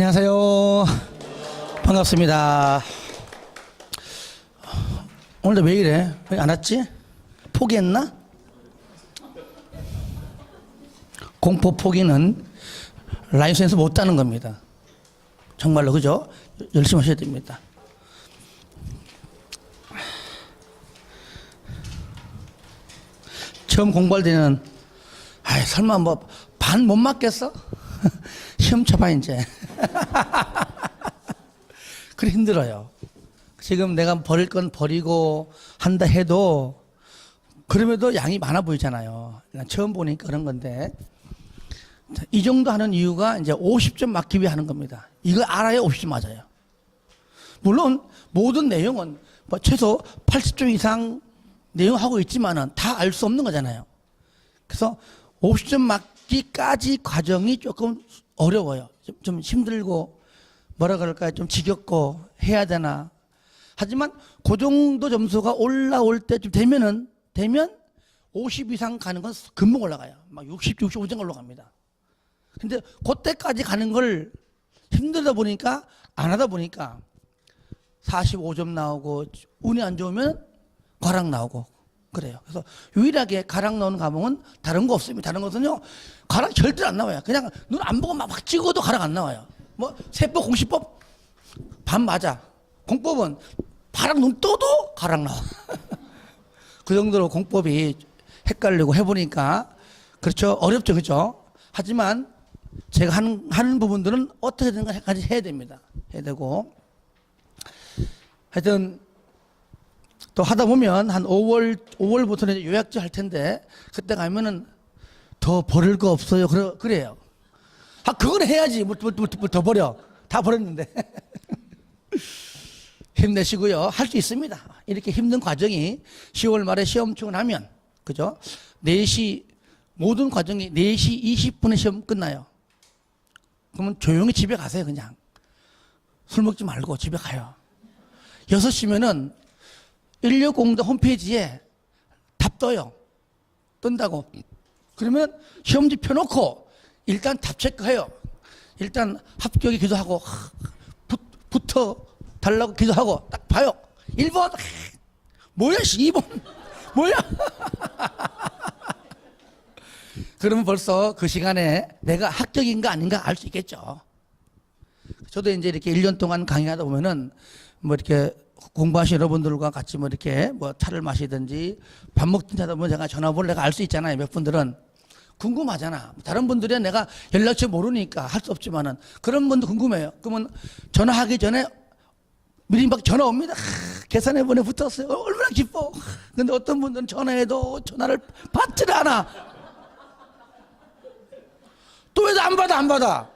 안녕하세요. 반갑습니다. 오늘도 왜 이래? 왜 안 왔지? 포기했나? 공포 포기는 라이선에서 못 따는 겁니다. 정말로, 그죠? 열심히 하셔야 됩니다. 처음 공부할 때는 설마 뭐 반 못 맞겠어? 시험 쳐봐 이제. 그래 힘들어요. 지금 내가 버릴 건 버리고 한다 해도 그럼에도 양이 많아 보이잖아요. 난 처음 보니까 그런 건데, 이 정도 하는 이유가 이제 50점 맞기 위해 하는 겁니다. 이거 알아야 50점 맞아요. 물론 모든 내용은 뭐 최소 80점 이상 내용하고 있지만은 다 알 수 없는 거잖아요. 그래서 50점 맞기까지 과정이 조금 어려워요. 좀 힘들고 뭐라 그럴까요? 좀 지겹고 해야 되나. 하지만 그 정도 점수가 올라올 때쯤 되면 50 이상 가는 건 금방 올라가요. 막 60, 65점 올라갑니다. 근데 그때까지 가는 걸 힘들다 보니까 안 하다 보니까 45점 나오고 운이 안 좋으면 과락 나오고 그래요. 그래서 유일하게 과락 나오는 과목은 다른 거 없습니다. 다른 것은요, 과락 절대 안 나와요. 그냥 눈 안 보고 막 찍어도 과락 안 나와요. 뭐 세법, 공시법 반 맞아. 공법은 바람 눈 떠도 과락 나와. 그 정도로 공법이 헷갈리고 해보니까 그렇죠. 어렵죠, 그렇죠. 하지만 제가 하는 부분들은 어떻게든지 해야 됩니다. 해야 되고, 하여튼 또 하다 보면 한 5월부터는 요약제 할 텐데 그때 가면은 더 버릴 거 없어요. 그래요. 그건 해야지. 뭐 더 버려. 다 버렸는데. 힘내시고요. 할 수 있습니다. 이렇게 힘든 과정이 10월 말에 시험 치고 나면, 그죠? 4시, 모든 과정이 4시 20분에 시험 끝나요. 그러면 조용히 집에 가세요, 그냥. 술 먹지 말고 집에 가요. 6시면은 인력공단 홈페이지에 답 떠요. 뜬다고. 그러면 시험지 펴놓고 일단 답 체크해요. 일단 합격에 기도하고, 붙어 달라고 기도하고 딱 봐요. 1번 뭐야 2번 뭐야. 그러면 벌써 그 시간에 내가 합격인가 아닌가 알 수 있겠죠. 저도 이제 이렇게 1년 동안 강의하다 보면은 뭐 이렇게 공부하신 여러분들과 같이 뭐 이렇게 뭐 차를 마시든지 밥 먹든지 하다 보면 제가 전화번호 내가 알 수 있잖아요. 몇 분들은 궁금하잖아. 다른 분들은 내가 연락처 모르니까 할 수 없지만은 그런 분도 궁금해요. 그러면 전화하기 전에 미리 막 전화 옵니다. 계산해보내 붙었어요. 얼마나 기뻐. 근데 어떤 분들은 전화해도 전화를 받지를 않아. 또 왜 안 받아?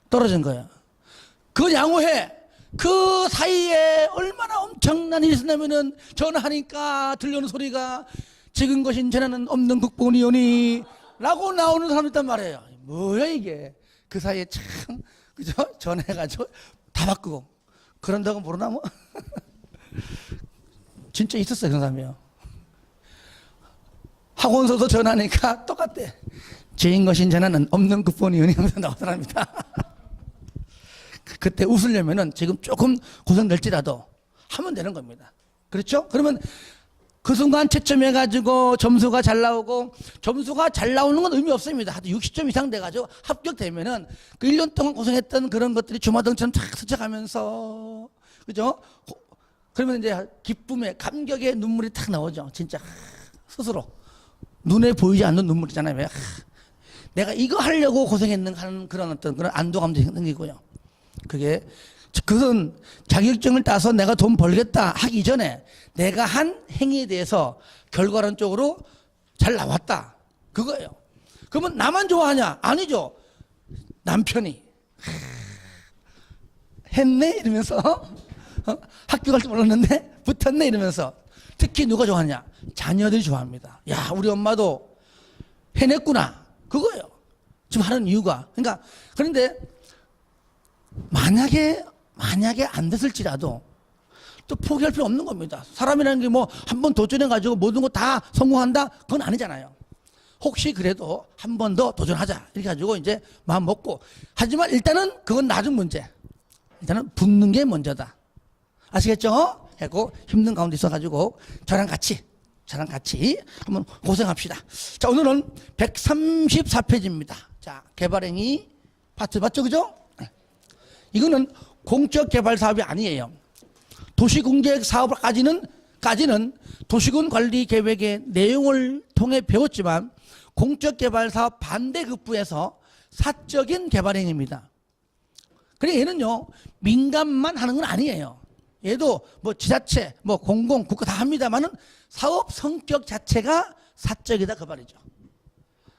떨어진 거야. 그건 양호해. 그 사이에 얼마나 엄청난 일이 있었냐면은 전화하니까 들려오는 소리가 지금 것인 전에는 없는 국본이오니 라고 나오는 사람이 있단 말이에요. 뭐야 이게. 그 사이에 참, 그죠? 전화해가지고 다 바꾸고. 그런다고 모르나 뭐. 진짜 있었어요, 그런 사람이요. 학원서도 전화하니까 똑같대. 죄인 것인 전에는 없는 국본이오니 하면서 나오더랍니다. 그때 웃으려면은 지금 조금 고생될지라도 하면 되는 겁니다. 그렇죠? 그러면 그 순간 채점해가지고 점수가 잘 나오고, 점수가 잘 나오는 건 의미 없습니다. 하여튼 60점 이상 돼가지고 합격되면은 그 1년 동안 고생했던 그런 것들이 주마등처럼 탁 스쳐가면서, 그죠? 그러면 이제 기쁨의, 감격의 눈물이 탁 나오죠. 진짜 스스로 눈에 보이지 않는 눈물이잖아요. 왜? 내가 이거 하려고 고생했는 하는 그런 어떤 그런 안도감도 생기고요. 그것은 자격증을 따서 내가 돈 벌겠다 하기 전에 내가 한 행위에 대해서 결과론적으로 잘 나왔다. 그거예요. 그러면 나만 좋아하냐? 아니죠. 남편이 했네? 이러면서 학교 갈 줄 몰랐는데 붙었네? 이러면서. 특히 누가 좋아하냐? 자녀들이 좋아합니다. 야, 우리 엄마도 해냈구나. 그거예요. 지금 하는 이유가. 그러니까, 그런데 만약에 안 됐을지라도 또 포기할 필요 없는 겁니다. 사람이라는 게 뭐 한 번 도전해가지고 모든 거 다 성공한다? 그건 아니잖아요. 혹시 그래도 한 번 더 도전하자. 이렇게 가지고 이제 마음 먹고. 하지만 일단은 그건 나중 문제. 일단은 붙는 게 먼저다. 아시겠죠? 하고 힘든 가운데 있어가지고 저랑 같이 한번 고생합시다. 자, 오늘은 134페이지입니다. 자, 개발행위 파트 맞죠? 그죠? 이거는 공적 개발 사업이 아니에요. 도시공계획 사업까지는 도시군 관리 계획의 내용을 통해 배웠지만 공적 개발 사업 반대급부에서 사적인 개발행위입니다. 그러니까 얘는요, 민간만 하는 건 아니에요. 얘도 뭐 지자체, 뭐 공공, 국가 다 합니다만은 사업 성격 자체가 사적이다 그 말이죠.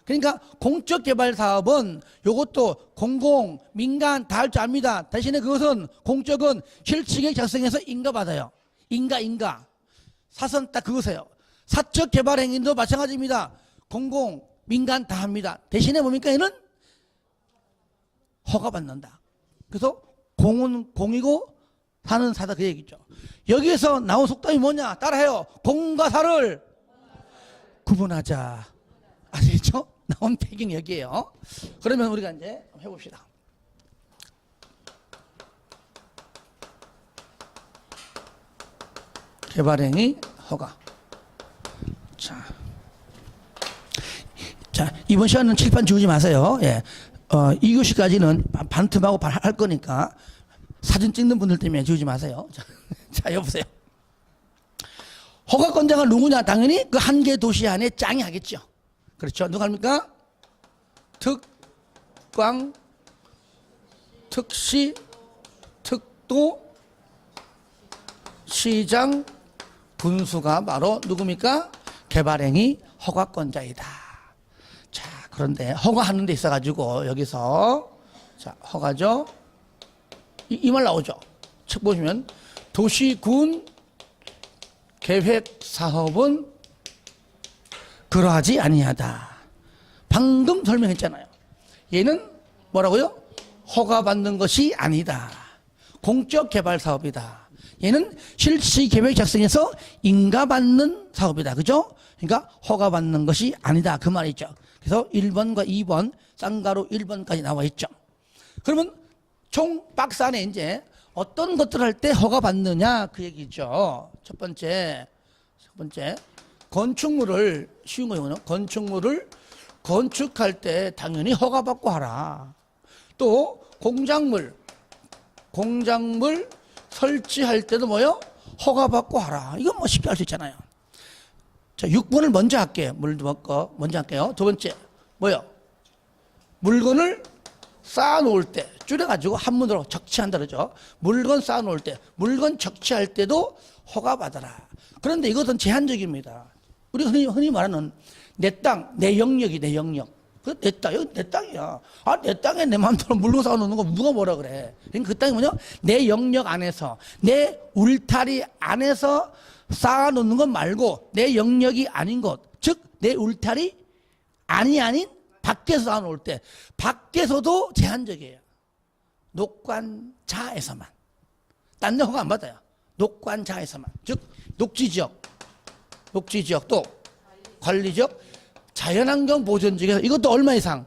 그러니까 공적 개발 사업은 요것도 공공, 민간 다 할 줄 압니다. 대신에 그것은 공적은 실측에 작성해서 인가받아요. 인가. 사선 딱 그거세요. 사적 개발 행위도 마찬가지입니다. 공공, 민간 다 합니다. 대신에 뭡니까? 얘는 허가받는다. 그래서 공은 공이고 사는 사다 그 얘기죠. 여기에서 나온 속담이 뭐냐? 따라해요. 공과 사를 구분하자. 아시겠죠? 나온 배경 여기에요. 그러면 우리가 이제 해봅시다. 개발행위 허가. 자, 이번 시간은 칠판 지우지 마세요. 예. 2교시까지는 반틈하고 할 거니까 사진 찍는 분들 때문에 지우지 마세요. 자, 여보세요. 허가권자가 누구냐? 당연히 그 한 개 도시 안에 짱이 하겠죠. 그렇죠. 누가 합니까? 특광, 특시, 특도, 시장, 분수가 바로 누굽니까? 개발행위 허가권자이다. 자, 그런데 허가하는 데 있어가지고 여기서 자, 허가죠. 이 말 나오죠. 책 보시면 도시군 계획 사업은 그러하지 아니하다. 방금 설명했잖아요. 얘는 뭐라고요? 허가받는 것이 아니다. 공적 개발 사업이다. 얘는 실시 계획 작성해서 인가받는 사업이다. 그죠? 그러니까 허가받는 것이 아니다. 그 말이죠. 그래서 1번과 2번, 쌍가루 1번까지 나와 있죠. 그러면 총 박스 안에 이제 어떤 것들을 할 때 허가받느냐 그 얘기죠. 첫 번째 건축물을 쉬운 거예요. 건축물을 건축할 때 당연히 허가받고 하라. 또 공작물 설치할 때도 뭐요? 허가받고 하라. 이건 뭐 쉽게 할 수 있잖아요. 자, 6번을 먼저 할게요. 먼저 할게요. 두 번째 뭐요? 물건을 쌓아놓을 때 줄여가지고 한문으로 적치한다 그러죠. 물건 쌓아놓을 때, 물건 적치할 때도 허가받아라. 그런데 이것은 제한적입니다. 우리가 흔히 말하는 내 땅, 내 영역이 내 영역. 내 땅, 여기 내 땅이야. 아, 내 땅에 내 마음대로 물건 쌓아놓는 거 누가 뭐라 그래. 그러니까 그 땅이 뭐냐? 내 영역 안에서, 내 울타리 안에서 쌓아놓는 것 말고 내 영역이 아닌 것, 즉 내 울타리 아닌 밖에서 쌓아놓을 때, 밖에서도 제한적이에요. 녹관자에서만. 딴 데 허가 안 받아요. 녹관자에서만. 즉 녹지지역 또 관리지역, 자연환경 보전지역에서 이것도 얼마 이상?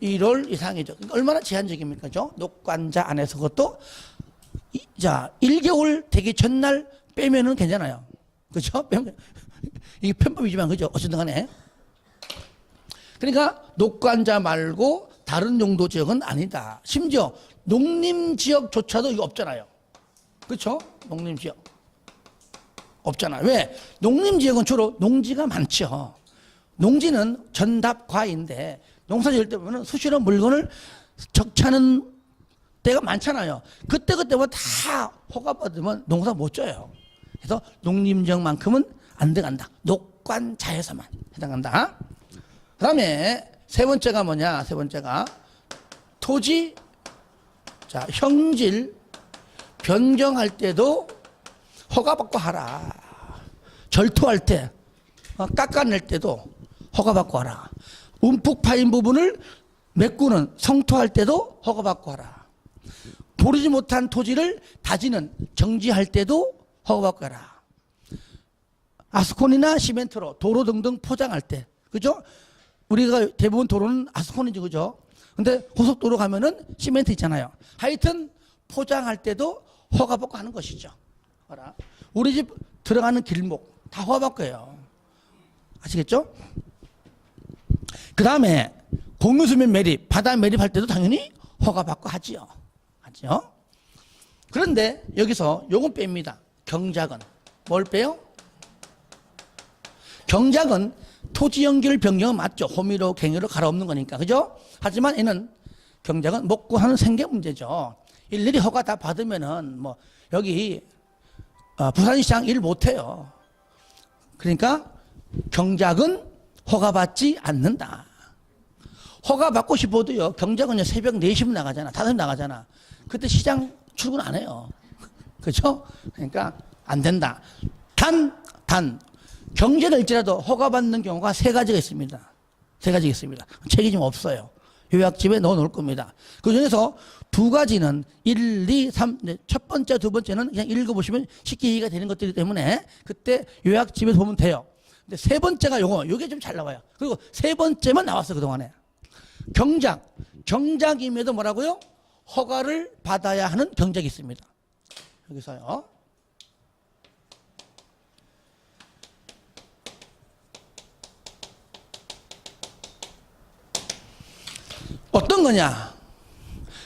1월 이상이죠. 그러니까 얼마나 제한적입니까? 그죠? 녹관자 안에서 그것도 자 1개월 되기 전날 빼면은 괜찮아요. 그죠? 빼면 이게 편법이지만 그죠? 어쨌든 간에. 그러니까 녹관자 말고 다른 용도 지역은 아니다. 심지어 농림지역조차도 이거 없잖아요. 그렇죠? 농림지역 없잖아요. 왜? 농림지역은 주로 농지가 많죠. 농지는 전답과인데 농사 지을 때 보면 수시로 물건을 적차는 때가 많잖아요. 그때마다 다 허가받으면 농사 못 져요. 그래서 농림지역만큼은 안 들어간다. 녹관자에서만 해당한다. 그 다음에 세 번째가 뭐냐? 세 번째가 토지, 자, 형질 변경할 때도 허가받고 하라. 절토할 때, 깎아낼 때도 허가받고 하라. 움푹 파인 부분을 메꾸는 성토할 때도 허가받고 하라. 고르지 못한 토지를 다지는 정지할 때도 허가받고 하라. 아스콘이나 시멘트로 도로 등등 포장할 때 그죠? 우리가 대부분 도로는 아스콘이죠, 그죠? 근데 고속도로 가면은 시멘트 있잖아요. 하여튼 포장할 때도 허가받고 하는 것이죠. 우리 집 들어가는 길목 다 허가받고요. 아시겠죠? 그 다음에 공유수면 매립, 바다 매립할 때도 당연히 허가받고 하지요. 하죠. 그런데 여기서 요건 뺍니다. 경작은. 뭘 빼요? 경작은 토지 연결 변경은 맞죠. 호미로 갱유로 갈아엎는 거니까. 그죠? 하지만 얘는 경작은 먹고 하는 생계 문제죠. 일일이 허가 다 받으면은 뭐 여기 부산시장 일 못해요. 그러니까 경작은 허가받지 않는다. 허가받고 싶어도요. 경작은요 새벽 4시면 나가잖아. 5시면 나가잖아. 그때 시장 출근 안 해요. 그죠? 그러니까 안 된다. 단 경제를일지라도 허가받는 경우가 3가지가 있습니다. 3가지가 있습니다. 책임이 없어요. 요약집에 넣어놓을 겁니다. 그 중에서 2가지는 1, 2, 3, 첫 번째, 두 번째는 그냥 읽어보시면 쉽게 이해가 되는 것들이기 때문에 그때 요약집에서 보면 돼요. 근데 3번째가 요게 좀 잘 나와요. 그리고 3번째만 나왔어, 그동안에. 경작임에도 뭐라고요? 허가를 받아야 하는 경작이 있습니다. 여기서요. 어떤 거냐?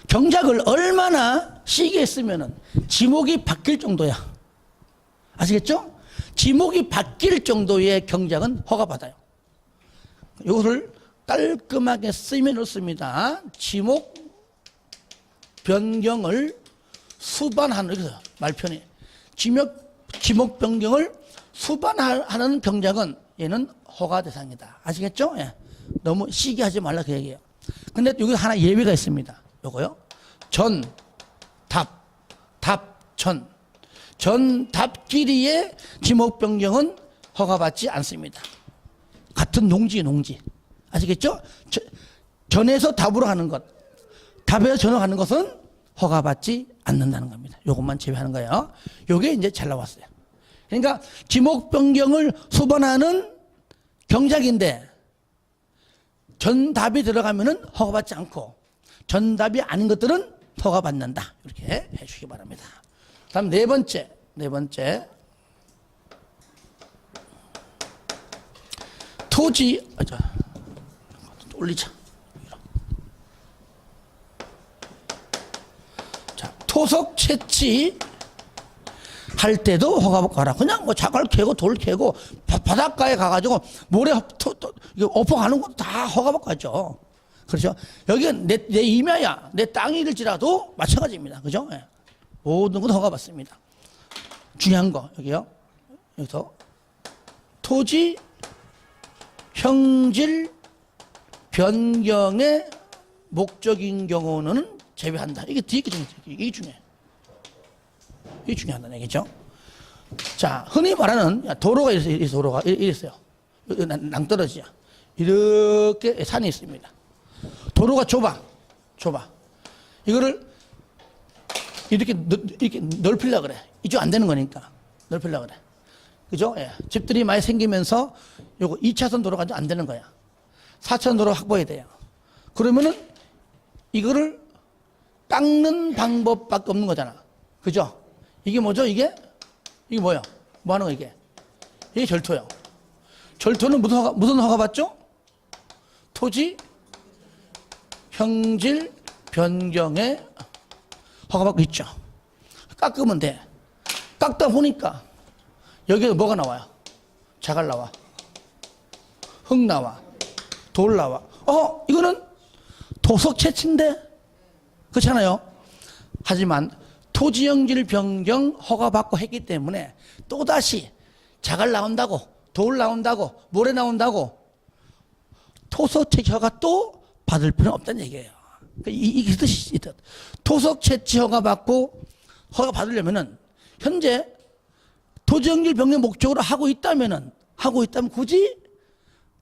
경작을 얼마나 시게 했으면은 지목이 바뀔 정도야. 아시겠죠? 지목이 바뀔 정도의 경작은 허가받아요. 이것을 깔끔하게 쓰면 넣습니다. 지목 변경을 수반하는, 여기서 말편이. 지목 변경을 수반하는 경작은 얘는 허가 대상이다. 아시겠죠? 예. 너무 시게 하지 말라 그 얘기예요. 근데 여기 하나 예외가 있습니다. 요거요. 전답길이의 지목 변경은 허가받지 않습니다. 같은 농지. 아시겠죠? 전에서 답으로 하는 것, 답에서 전으로 하는 것은 허가받지 않는다는 겁니다. 요것만 제외하는 거예요. 요게 이제 잘 나왔어요. 그러니까 지목 변경을 수반하는 경작인데 전답이 들어가면은 허가받지 않고 전답이 아닌 것들은 허가받는다. 이렇게 해주시기 바랍니다. 다음 네 번째. 토지, 올리자. 자, 토속 채취 할 때도 허가받고 하라. 그냥 뭐 자갈 캐고 돌 캐고 바닷가에 가가지고 모래 엎어 가는 것도 다 허가받고 하죠. 그렇죠? 여기는 내 임야야, 내 땅일지라도 마찬가지입니다. 그죠? 예. 모든 건 허가받습니다. 중요한 거 여기요. 여기서 토지 형질 변경의 목적인 경우는 제외한다. 이게 뒤에 게 중요해요. 이게 중요해. 이게 중요하다는 얘기죠. 자, 흔히 말하는 도로가 이랬어요. 낭떠러지야. 이렇게 산이 있습니다. 도로가 좁아. 이거를 이렇게 넓히려고 그래. 이쪽 안 되는 거니까. 넓히려고 그래. 그죠? 예. 집들이 많이 생기면서 요거 2차선 도로가 안 되는 거야. 4차선 도로 확보해야 돼요. 그러면은 이거를 깎는 방법밖에 없는 거잖아. 그죠? 이게 뭐죠? 이게 뭐야? 뭐 하는 거 이게? 이게 절토요. 절토는 무슨 허가 받죠? 토지 형질 변경에 허가받고 있죠. 깎으면 돼. 깎다 보니까 여기에 뭐가 나와요? 자갈 나와. 흙 나와. 돌 나와. 이거는 토속 채취인데? 그렇잖아요. 하지만 토지 형질 변경 허가받고 했기 때문에 또다시 자갈 나온다고, 돌 나온다고, 모래 나온다고 토속 채취 허가 또 받을 필요는 없다는 얘기예요. 이 뜻이 뜻. 토속 채취 허가 받고 허가 받으려면은 현재 토지 형질 변경 목적으로 하고 있다면 굳이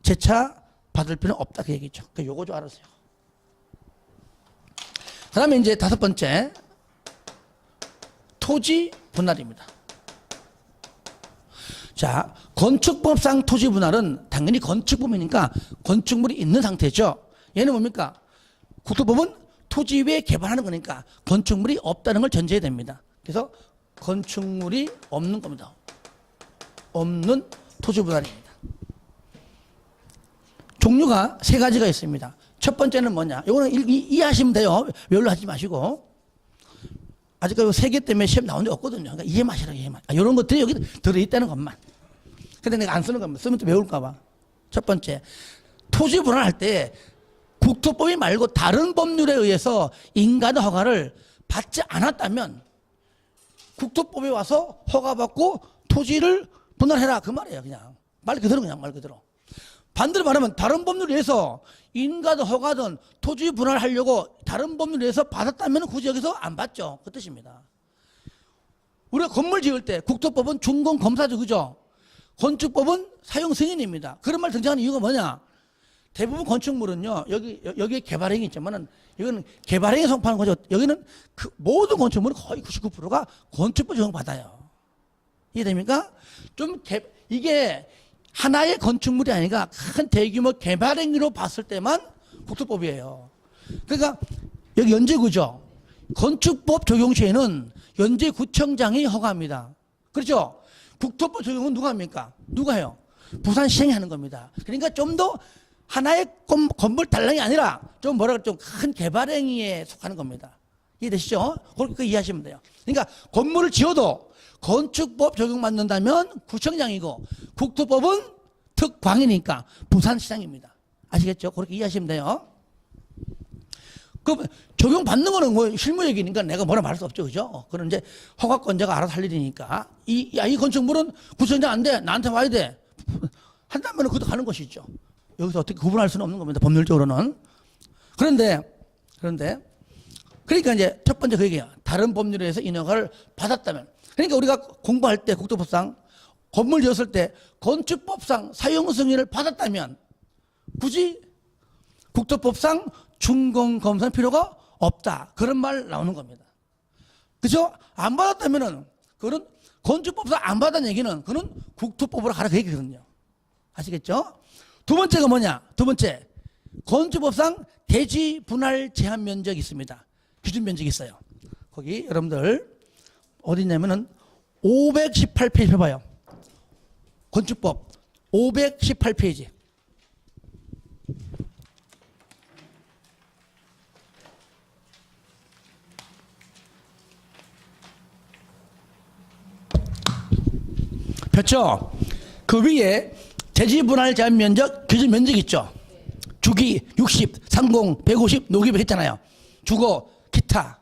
재차 받을 필요는 없다 그 얘기죠. 그러니까 요거 좀 알아주세요. 그 다음에 이제 5번째 토지 분할입니다. 자, 건축법상 토지 분할은 당연히 건축법이니까 건축물이 있는 상태죠. 얘는 뭡니까? 국토법은 토지 위에 개발하는 거니까 건축물이 없다는 걸 전제해야 됩니다. 그래서 건축물이 없는 겁니다. 없는 토지 분할입니다. 종류가 세 가지가 있습니다. 첫 번째는 뭐냐? 이거는 이해하시면 돼요. 외울로 하지 마시고. 아직까지 세 개 때문에 시험 나온 적 없거든요. 그러니까 이해만 하시라고, 이해만. 이런 것들이 여기 들어있다는 것만. 근데 내가 안 쓰는 것만 쓰면 또 외울까봐. 첫 번째, 토지 분할할 때 국토법이 말고 다른 법률에 의해서 인가나 허가를 받지 않았다면 국토법에 와서 허가받고 토지를 분할해라. 그 말이에요. 그냥. 말 그대로, 그냥 말 그대로. 반대로 말하면 다른 법률에 의해서 인가든 허가든 토지 분할하려고 다른 법률에 의해서 받았다면 굳이 여기서 안 받죠. 그 뜻입니다. 우리가 건물 지을 때 국토법은 준공 검사죠. 그죠? 건축법은 사용 승인입니다. 그런 말 등장하는 이유가 뭐냐? 대부분 건축물은요, 여기에 개발행위 있지만은, 이거는 개발행위 성파는 거죠. 여기는 그 모든 건축물은 거의 99%가 건축법 적용받아요. 이해됩니까? 이게 하나의 건축물이 아니라 큰 대규모 개발행위로 봤을 때만 국토법이에요. 그러니까 여기 연제구죠. 건축법 적용 시에는 연제구청장이 허가합니다. 그렇죠? 국토법 적용은 누가 합니까? 누가 해요? 부산시장이 하는 겁니다. 그러니까 좀 더 하나의 건물 단락이 아니라 좀 좀 큰 개발행위에 속하는 겁니다. 이해되시죠? 그렇게 이해하시면 돼요. 그러니까 건물을 지어도 건축법 적용받는다면 구청장이고 국토법은 특광이니까 부산시장입니다. 아시겠죠? 그렇게 이해하시면 돼요. 그럼 적용받는 거는 뭐 실무 얘기니까 내가 뭐라 말할 수 없죠. 그죠? 그런 이제 허가권자가 알아서 할 일이니까. 이 건축물은 구청장 안 돼. 나한테 와야 돼. 한다면 그것도 가는 것이죠. 여기서 어떻게 구분할 수는 없는 겁니다. 법률적으로는. 그런데 그러니까 이제 첫 번째 그 얘기야. 다른 법률에 의해서 인허가를 받았다면. 그러니까 우리가 공부할 때 국토법상 건물 지었을 때 건축법상 사용 승인을 받았다면 굳이 국토법상 준공 검사는 필요가 없다. 그런 말 나오는 겁니다. 그죠? 안 받았다면은 그거는 건축법상 안 받은 얘기는 그는 국토법으로 가라 그 얘기거든요. 아시겠죠? 두 번째가 뭐냐? 두 번째, 건축법상 대지 분할 제한 면적이 있습니다. 기준 면적이 있어요. 거기 여러분들 어디 있냐면은 518페이지 해봐요. 건축법 518페이지. 폈죠? 그 위에 대지분할 제한 면적 기준 면적 있죠? 주기 60, 상공 150, 녹입 했잖아요. 주거, 기타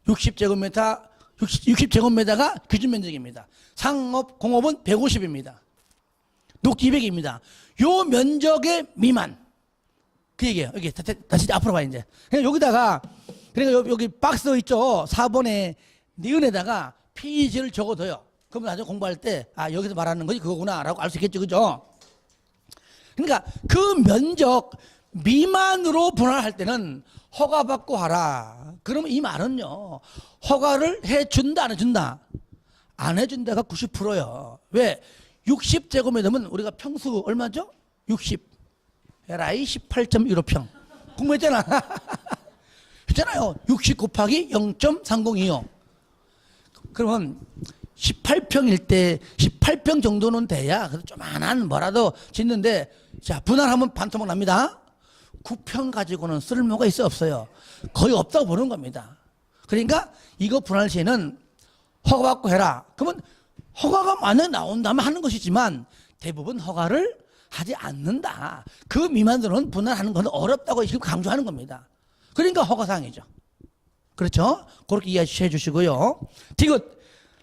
60제곱미터, 60제곱미터가 기준 면적입니다. 상업, 공업은 150입니다. 녹 200입니다. 요 면적의 미만. 그 얘기예요. 여기 다시 앞으로 봐요, 이제. 그냥 여기다가, 그러니까 여기 박스 있죠? 4번에 니은에다가 페이지를 적어둬요. 그러면 나중에 공부할 때, 여기서 말하는 것이 그거구나, 라고 알 수 있겠죠, 그죠? 그러니까 그 면적 미만으로 분할할 때는 허가받고 하라. 그러면 이 말은요, 허가를 해준다, 안 해준다? 안 해준다가 90%예요. 왜? 60제곱미터면 우리가 평수 얼마죠? 60. LI 18.15평. 공부했잖아. 했잖아요. 60 곱하기 0.3025. 그러면 18평일 때 18평 정도는 돼야 그래도 조만한 뭐라도 짓는데, 자, 분할하면 반토막 납니다. 9평 가지고는 쓸모가 있어 없어요? 거의 없다고 보는 겁니다. 그러니까 이거 분할 시에는 허가받고 해라. 그러면 허가가 만약에 나온다면 하는 것이지만 대부분 허가를 하지 않는다. 그 미만으로는 분할하는 건 어렵다고 지금 강조하는 겁니다. 그러니까 허가사항이죠. 그렇죠? 그렇게 이해해 주시고요. 디귿.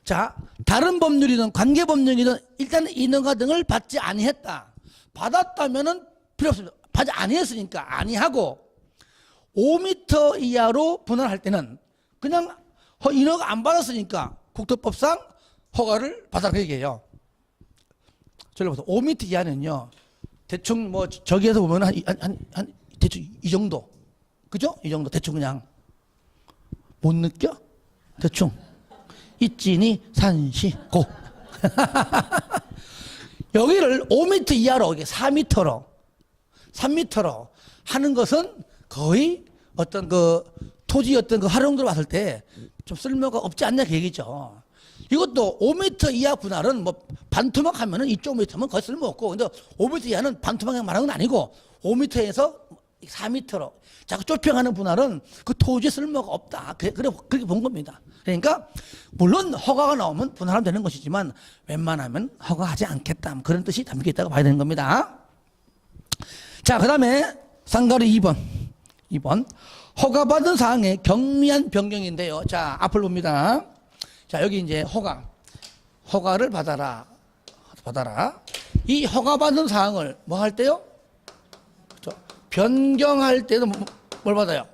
자, 다른 법률이든 관계법령이든 일단 인허가 등을 받지 아니했다. 받았다면은 필요 없습니다. 받지 아니했으니까 아니하고 5m 이하로 분할할 때는 그냥 인허가 안 받았으니까 국토법상 허가를 받아라 그 얘기예요. 저를 보세요. 5m 이하는요. 대충 뭐 저기에서 보면 한 대충 이 정도. 그죠? 이 정도 대충 그냥 못 느껴? 대충 있지니 산시고. 여기를 5m 이하로, 이게 4m로, 3m로 하는 것은 거의 어떤 그 토지 어떤 그 활용도로 봤을 때 좀 쓸모가 없지 않냐 그 얘기죠. 이것도 5m 이하 분할은 뭐 반토막 하면은 이쪽 미터면 거의 쓸모없고, 근데 5m 이하는 반토막이 말하는 건 아니고 5m에서 4m로 자꾸 좁혀가는 분할은 그 토지에 쓸모가 없다. 그렇게 본 겁니다. 그러니까 물론 허가가 나오면 분할하면 되는 것이지만 웬만하면 허가하지 않겠다. 그런 뜻이 담겨 있다고 봐야 되는 겁니다. 자, 그 다음에 쌍가리 2번. 허가받은 사항의 경미한 변경인데요. 자, 앞을 봅니다. 자, 여기 이제 허가를 받아라. 이 허가받은 사항을 뭐 할 때요? 그렇죠? 변경할 때도 뭘 받아요?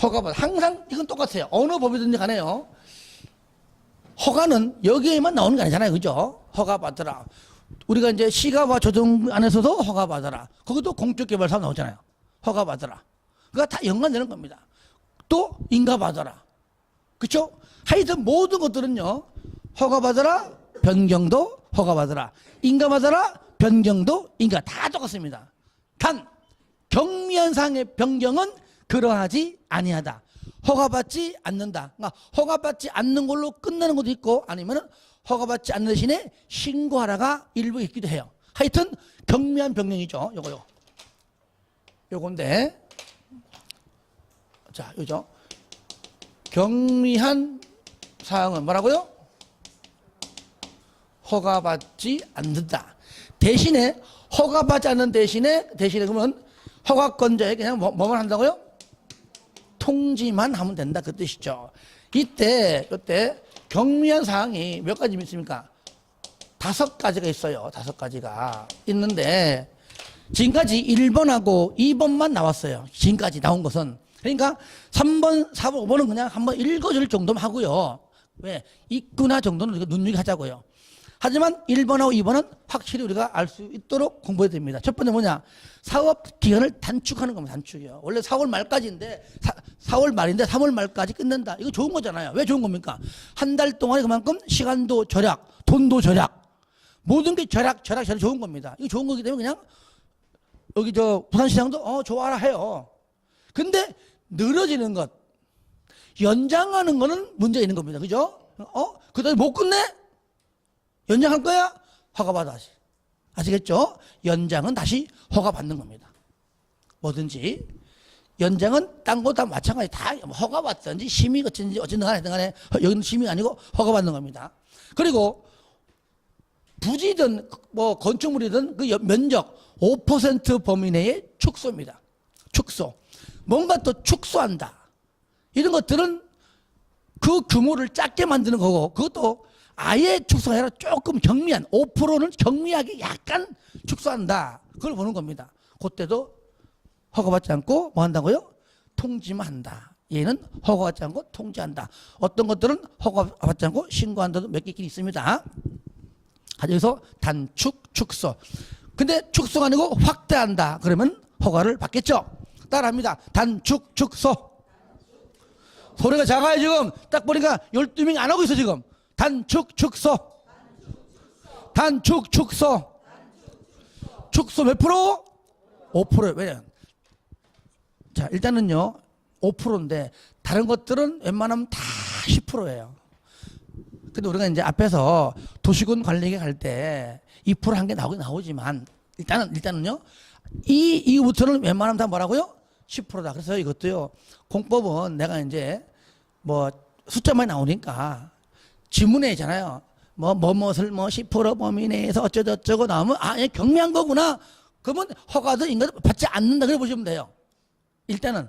허가받아. 항상 이건 똑같아요. 어느 법이든지 간에요. 허가는 여기에만 나오는 게 아니잖아요. 그죠? 허가받으라. 우리가 이제 시가와 조정 안에서도 허가받아라. 거기도 공적개발사업 나오잖아요. 허가받아라. 그거 다 연관되는 겁니다. 또 인가받아라. 그렇죠? 하여튼 모든 것들은요. 허가받아라. 변경도 허가받아라. 인가받아라. 변경도 인가. 다 똑같습니다. 단 경미한 사항의 변경은 그러하지 아니하다. 허가받지 않는다. 그러니까 허가받지 않는 걸로 끝나는 것도 있고, 아니면은 허가받지 않는 대신에 신고하라가 일부 있기도 해요. 하여튼 경미한 변경이죠. 요건데, 자, 요죠. 경미한 사항은 뭐라고요? 허가받지 않는다. 대신에 허가받지 않는 대신에 그러면 허가권자에게 그냥 뭐만 한다고요? 통지만 하면 된다, 그 뜻이죠. 이때 경미한 사항이 몇 가지 있습니까? 5가지가 있어요. 5가지가 있는데 지금까지 1번하고 2번만 나왔어요. 지금까지 나온 것은. 그러니까 3번, 4번, 5번은 그냥 한번 읽어줄 정도만 하고요. 왜? 있구나 정도는 우리가 눈여겨하자고요. 하지만 1번하고 2번은 확실히 우리가 알 수 있도록 공부해야 됩니다. 첫 번째 뭐냐? 사업 기간을 단축하는 겁니다. 단축이요. 원래 4월 말까지인데 4월 말인데 3월 말까지 끝낸다. 이거 좋은 거잖아요. 왜 좋은 겁니까? 한 달 동안에 그만큼 시간도 절약, 돈도 절약, 모든 게 절약 좋은 겁니다. 이거 좋은 거기 때문에 그냥 여기 부산시장도 좋아라 해요. 근데 늘어지는 것, 연장하는 거는 문제가 있는 겁니다. 그죠? 그다음에 못 끝내? 연장할 거야? 허가받아. 아시겠죠? 연장은 다시 허가받는 겁니다. 뭐든지. 연장은 딴 거 다 마찬가지. 다 허가받든지 심의 거친지 어쨌든 간에 여기는 심의 아니고 허가받는 겁니다. 그리고 부지든 뭐 건축물이든 그 면적 5% 범위 내의 축소입니다. 축소. 뭔가 또 축소한다. 이런 것들은 그 규모를 작게 만드는 거고, 그것도 아예 축소가 아니라 조금 경미한 5%는 경미하게 약간 축소한다. 그걸 보는 겁니다. 그때도 허가받지 않고 뭐 한다고요? 통지만 한다. 얘는 허가받지 않고 통지한다. 어떤 것들은 허가받지 않고 신고한다도 몇 개 있습니다. 여기서 단축, 축소. 근데 축소가 아니고 확대한다. 그러면 허가를 받겠죠. 따라합니다. 단축, 축소. 소리가 작아요 지금. 딱 보니까 12명이 안 하고 있어 지금. 단축, 축소. 단축, 축소. 축소 몇 프로? 5%. 왜냐? 자, 일단은요 5%인데 다른 것들은 웬만하면 다 10%예요. 근데 우리가 이제 앞에서 도시군 관리계 갈 때 2% 한 게 나오지만 일단은요 이후부터는 웬만하면 다 뭐라고요? 10%다. 그래서 이것도요 공법은 내가 이제 뭐 숫자만 나오니까 지문에 있잖아요. 뭐뭇을 10% 범위 내에서 어쩌고 나오면 얘 경미한 거구나. 그러면 허가든 인가든 받지 않는다. 그래 보시면 돼요. 일단은.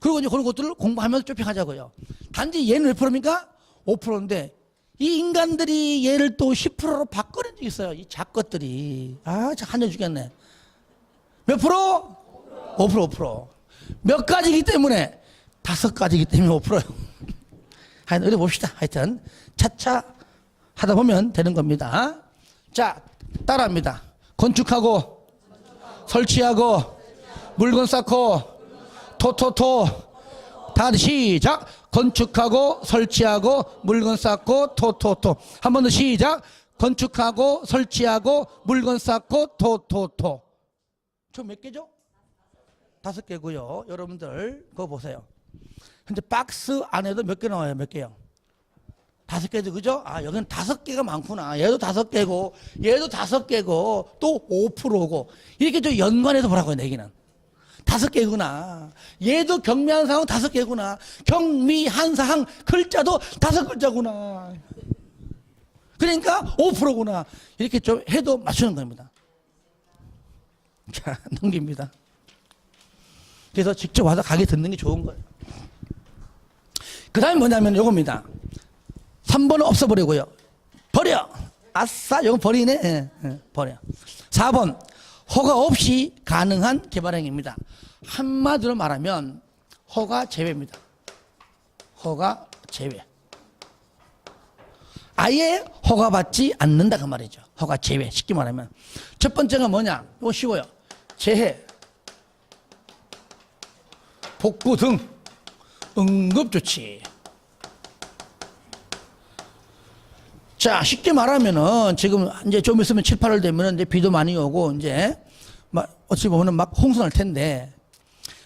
그리고 이제 그런 것들을 공부하면서 좁혀가자고요. 단지 얘는 몇 프로입니까? 5%인데 이 인간들이 얘를 또 10%로 바꿔낸 적이 있어요. 이 작것들이. 한전 죽겠네. 몇 프로? 5%. 몇 가지이기 때문에? 5가지이기 때문에 5%예요. 하여튼 어디 봅시다. 하여튼 차차 하다 보면 되는 겁니다. 자, 따라합니다. 건축하고 설치하고 물건 쌓고 토토토. 다시 시작. 건축하고 설치하고 물건 쌓고 토토토. 한 번 더 시작. 건축하고 설치하고 물건 쌓고 토. 총 몇 개죠? 5개고요. 여러분들 그거 보세요. 현재 박스 안에도 몇 개 나와요? 몇 개요? 5개죠, 그죠? 아, 여기는 5개가 많구나. 얘도 5개고, 얘도 5개고, 또 5%고. 이렇게 좀 연관해서 보라고요, 내기는. 5개구나. 얘도 경미한 사항은 5개구나. 경미한 사항, 글자도 5글자구나. 그러니까 5%구나. 이렇게 좀 해도 맞추는 겁니다. 자, 넘깁니다. 그래서 직접 와서 가게 듣는 게 좋은 거예요. 그 다음에 뭐냐면 요겁니다. 3번은 없애버리고요. 버려. 아싸, 이거 버리네. 버려. 4번, 허가 없이 가능한 개발행위입니다. 한마디로 말하면 허가 제외입니다. 허가 제외. 아예 허가받지 않는다 그 말이죠. 허가 제외. 쉽게 말하면. 첫 번째가 뭐냐? 이거 쉬워요. 재해, 복구 등 응급조치. 자, 쉽게 말하면은 지금 이제 좀 있으면 7, 8월 되면은 이제 비도 많이 오고 이제 막 어찌 보면은 막 홍수날 텐데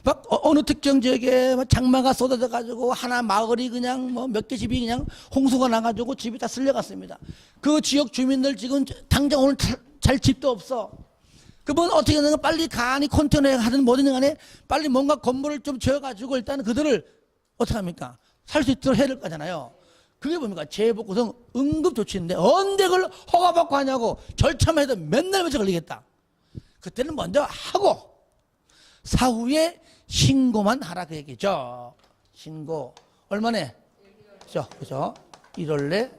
막 어느 특정 지역에 장마가 쏟아져 가지고 하나 마을이 그냥 뭐 몇 개 집이 그냥 홍수가 나가지고 집이 다 쓸려갔습니다. 그 지역 주민들 지금 당장 오늘 잘 집도 없어. 그분 어떻게 하는 가 빨리 간이 컨테이너에 하든 뭐든 간에 빨리 뭔가 건물을 좀 지어가지고 일단 그들을 어떻게 합니까? 살 수 있도록 해야 될 거잖아요. 그게 뭡니까? 재해복구성 응급조치인데 언제 그걸 허가받고 하냐고. 절차만 해도 맨날 며칠 걸리겠다. 그때는 먼저 하고 사후에 신고만 하라 그 얘기죠. 신고 얼마네? 그죠? 1월 내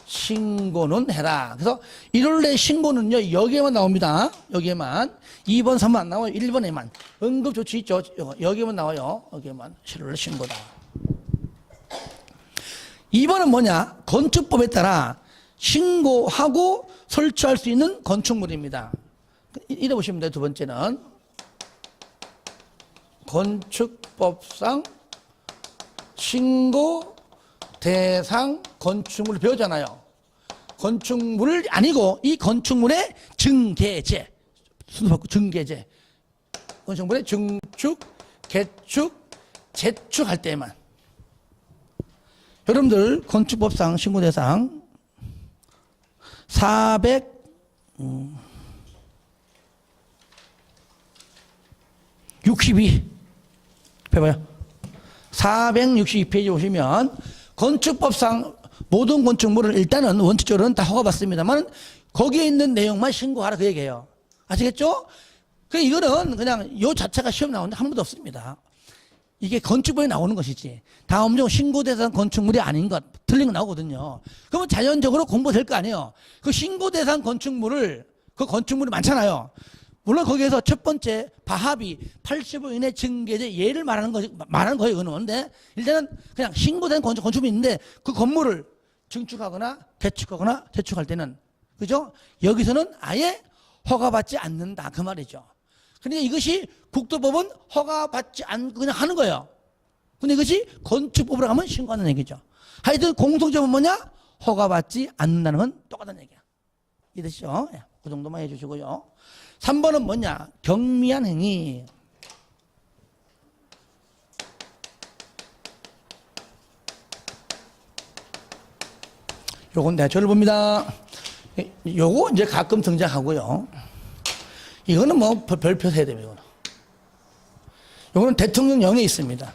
신고는 해라. 그래서 1월 내 신고는요 여기에만 나옵니다. 여기에만. 2번 3번 안 나와요. 1번에만 응급조치 있죠. 여기에만 나와요. 여기에만 1월 내 신고다. 2번은 뭐냐? 건축법에 따라 신고하고 설치할 수 있는 건축물입니다. 이래 보시면 돼요. 두 번째는 건축법상 신고 대상 건축물을 배우잖아요. 건축물을 아니고 이 건축물의 증개제, 순서 바꾸고 증개제. 건축물의 증축, 개축, 재축할 때만. 여러분들 건축법상 신고 대상 462 해봐요. 462페이지 오시면 건축법상 모든 건축물을 일단은 원칙적으로는 다 허가받습니다만 거기에 있는 내용만 신고하라 그 얘기예요. 아시겠죠? 이거는 그냥 요 자체가 시험 나오는데 한 번도 없습니다. 이게 건축법에 나오는 것이지 다음 중 신고 대상 건축물이 아닌 것 틀린 거 나오거든요. 그러면 자연적으로 공부될 거 아니에요. 그 신고 대상 건축물이 많잖아요. 물론 거기에서 첫 번째 바합이 85 이내 증개제 예를 말하는 거예요. 근데 일단은 그냥 신고된 건축물이 있는데 그 건물을 증축하거나 개축하거나 재축할 때는 그죠? 여기서는 아예 허가받지 않는다 그 말이죠. 그러니까 이것이 국토법은 허가받지 않고 그냥 하는 거예요. 근데 이것이 건축법으로 가면 신고하는 얘기죠. 하여튼 공통점은 뭐냐? 허가받지 않는다는 건 똑같은 얘기야. 이해되시죠? 그 정도만 해주시고요. 3번은 뭐냐? 경미한 행위. 요건 내가 저를 봅니다. 요거 이제 가끔 등장하고요. 이거는 뭐 별표 해야 됩니다. 요거는 대통령령에 있습니다.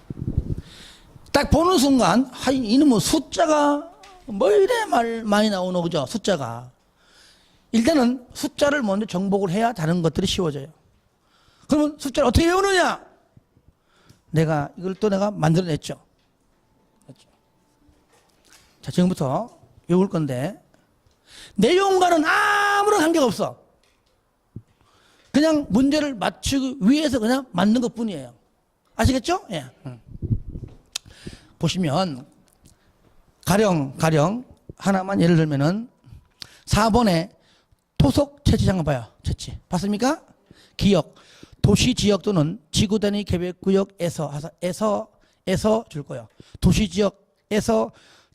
딱 보는 순간, 이놈의 숫자가 뭐 이래 많이 나오노, 그죠? 숫자가. 일단은 숫자를 먼저 정복을 해야 다른 것들이 쉬워져요. 그러면 숫자를 어떻게 외우느냐? 이걸 또 내가 만들어냈죠. 자, 지금부터 외울 건데, 내용과는 아무런 관계가 없어. 그냥 문제를 맞추기 위해서 그냥 만든 것 뿐이에요. 아시겠죠? 예. 보시면, 가령, 하나만 예를 들면은, 4번에 토속 채취장을 봐요. 채취. 봤습니까? 기역. 도시 지역 또는 지구 단위 계획 구역에서 줄 거예요. 도시 지역에서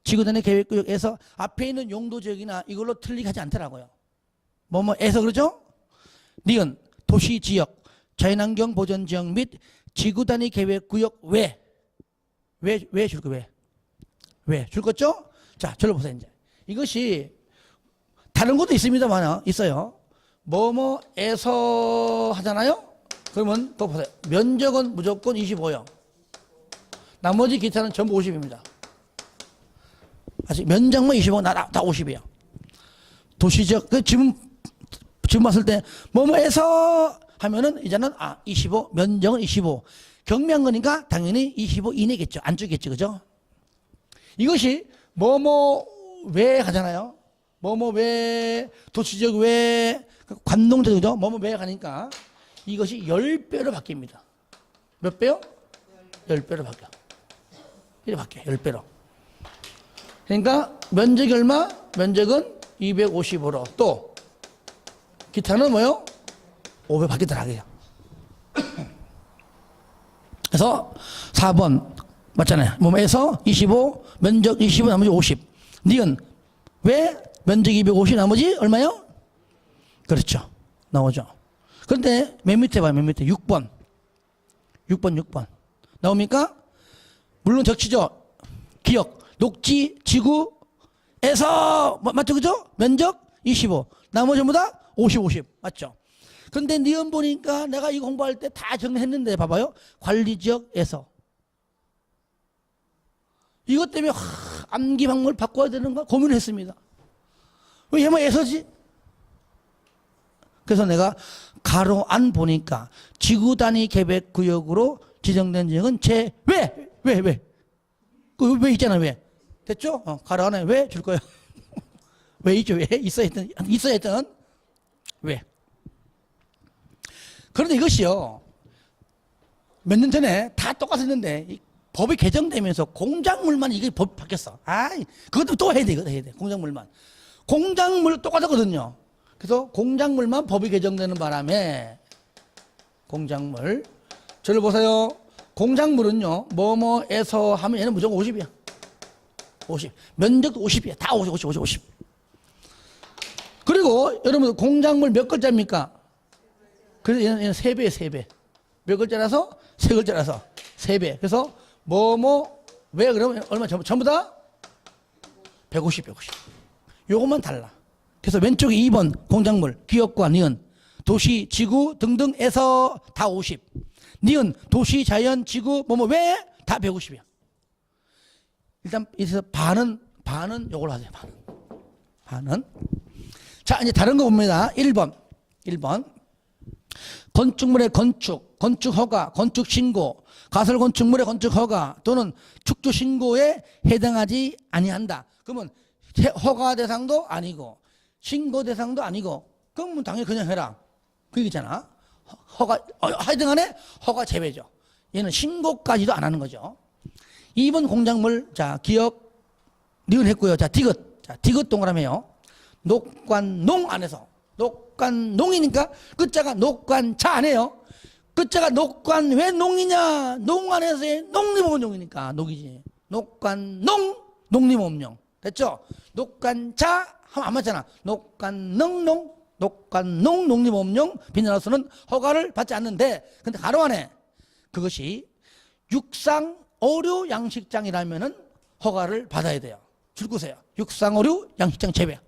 지구단위 계획구역에서 앞에 있는 용도지역이나 이걸로 틀리게 하지 않더라고요. 뭐뭐에서 그러죠? 니은 도시지역, 자연환경 보전지역 및 지구단위 계획구역 왜 줄 거 왜 줄 거죠? 자, 저를 보세요. 이제 이것이 다른 것도 있습니다만 있어요. 뭐뭐에서 하잖아요. 그러면 또 보세요. 면적은 무조건 25요. 나머지 기타는 전부 50입니다. 아직 면적만 25, 다 50이에요. 도시적, 지금 봤을 때, 뭐뭐에서 하면은 이제는, 25, 면적은 25. 경미한 거니까 당연히 25 이내겠죠. 안쪽이겠죠. 그죠? 이것이 뭐뭐 왜 하잖아요. 뭐뭐 왜, 도시적 왜, 관농적이죠. 뭐뭐 왜 가니까 이것이 10배로 바뀝니다. 몇 배요? 10배로 바뀌어. 이렇게 바뀌어요. 10배로. 그러니까 면적이 얼마? 면적은 255로 또 기타는 뭐요? 500 바뀌더라고요. 그래서 4번 맞잖아요. 뭐에서 25, 면적 25, 나머지 50. 니은 왜 면적 250, 나머지 얼마요? 그렇죠. 나오죠. 그런데 맨 밑에 봐요. 맨 밑에 6번. 6번. 나옵니까? 물론 적치죠. 기억, 녹지, 지구에서 맞죠? 그죠? 면적 25. 나머지 전부 다 50, 50. 맞죠? 근데 니은 보니까 내가 이거 공부할 때 다 정리했는데 봐봐요. 관리지역에서. 이것 때문에 암기 방법을 바꿔야 되는가 고민을 했습니다. 왜 얘만 에서지? 그래서 내가 가로 안 보니까 지구 단위 계획 구역으로 지정된 지역은 왜? 그 왜 있잖아, 왜? 됐죠? 가로 안에 왜 줄 거예요? 왜 있죠? 왜? 있어야 했던 왜? 그런데 이것이요. 몇 년 전에 다 똑같았는데 법이 개정되면서 공작물만 이게 법이 바뀌었어. 그것도 또 해야 돼. 공작물만. 공작물 똑같았거든요. 그래서 공작물만 법이 개정되는 바람에 공작물. 저를 보세요. 공작물은요. 뭐뭐에서 하면 얘는 무조건 50이야. 50. 면적도 50이야. 다 50. 그리고 여러분 공작물 몇 글자입니까? 그래서 얘는 3배에 3배. 몇 글자라서? 3글자라서 3배. 그래서 왜 그러면 얼마 전부 다? 150. 요것만 달라. 그래서 왼쪽에 2번 공작물, 기업과 니은, 도시, 지구 등등에서 다 50. 니은, 도시, 자연, 지구, 왜? 다 150이야. 일단, 여기서 반은 요걸 하세요. 반은. 자, 이제 다른 거 봅니다. 1번. 건축물의 건축 허가, 건축 신고, 가설 건축물의 건축 허가 또는 축조 신고에 해당하지 아니한다. 그러면 허가 대상도 아니고 신고 대상도 아니고 그러면 당연히 그냥 해라. 그 얘기잖아. 허가 하여튼 간에 허가 제외죠. 얘는 신고까지도 안 하는 거죠. 2번 공작물 자 기억 니은 했고요. 자 디귿 동그라미요. 녹관농 안에서 녹관농이니까 끝자가 녹관자 안에요. 끝자가 녹관 왜 농이냐? 농 안에서의 농림업용이니까 녹이지. 녹관농 농림업용 됐죠? 녹관자 하면 안 맞잖아. 녹관농 농림업용 비닐하우스는 허가를 받지 않는데 근데 가로 안에 그것이 육상 어류 양식장이라면은 허가를 받아야 돼요. 줄거세요. 육상 어류 양식장 제외.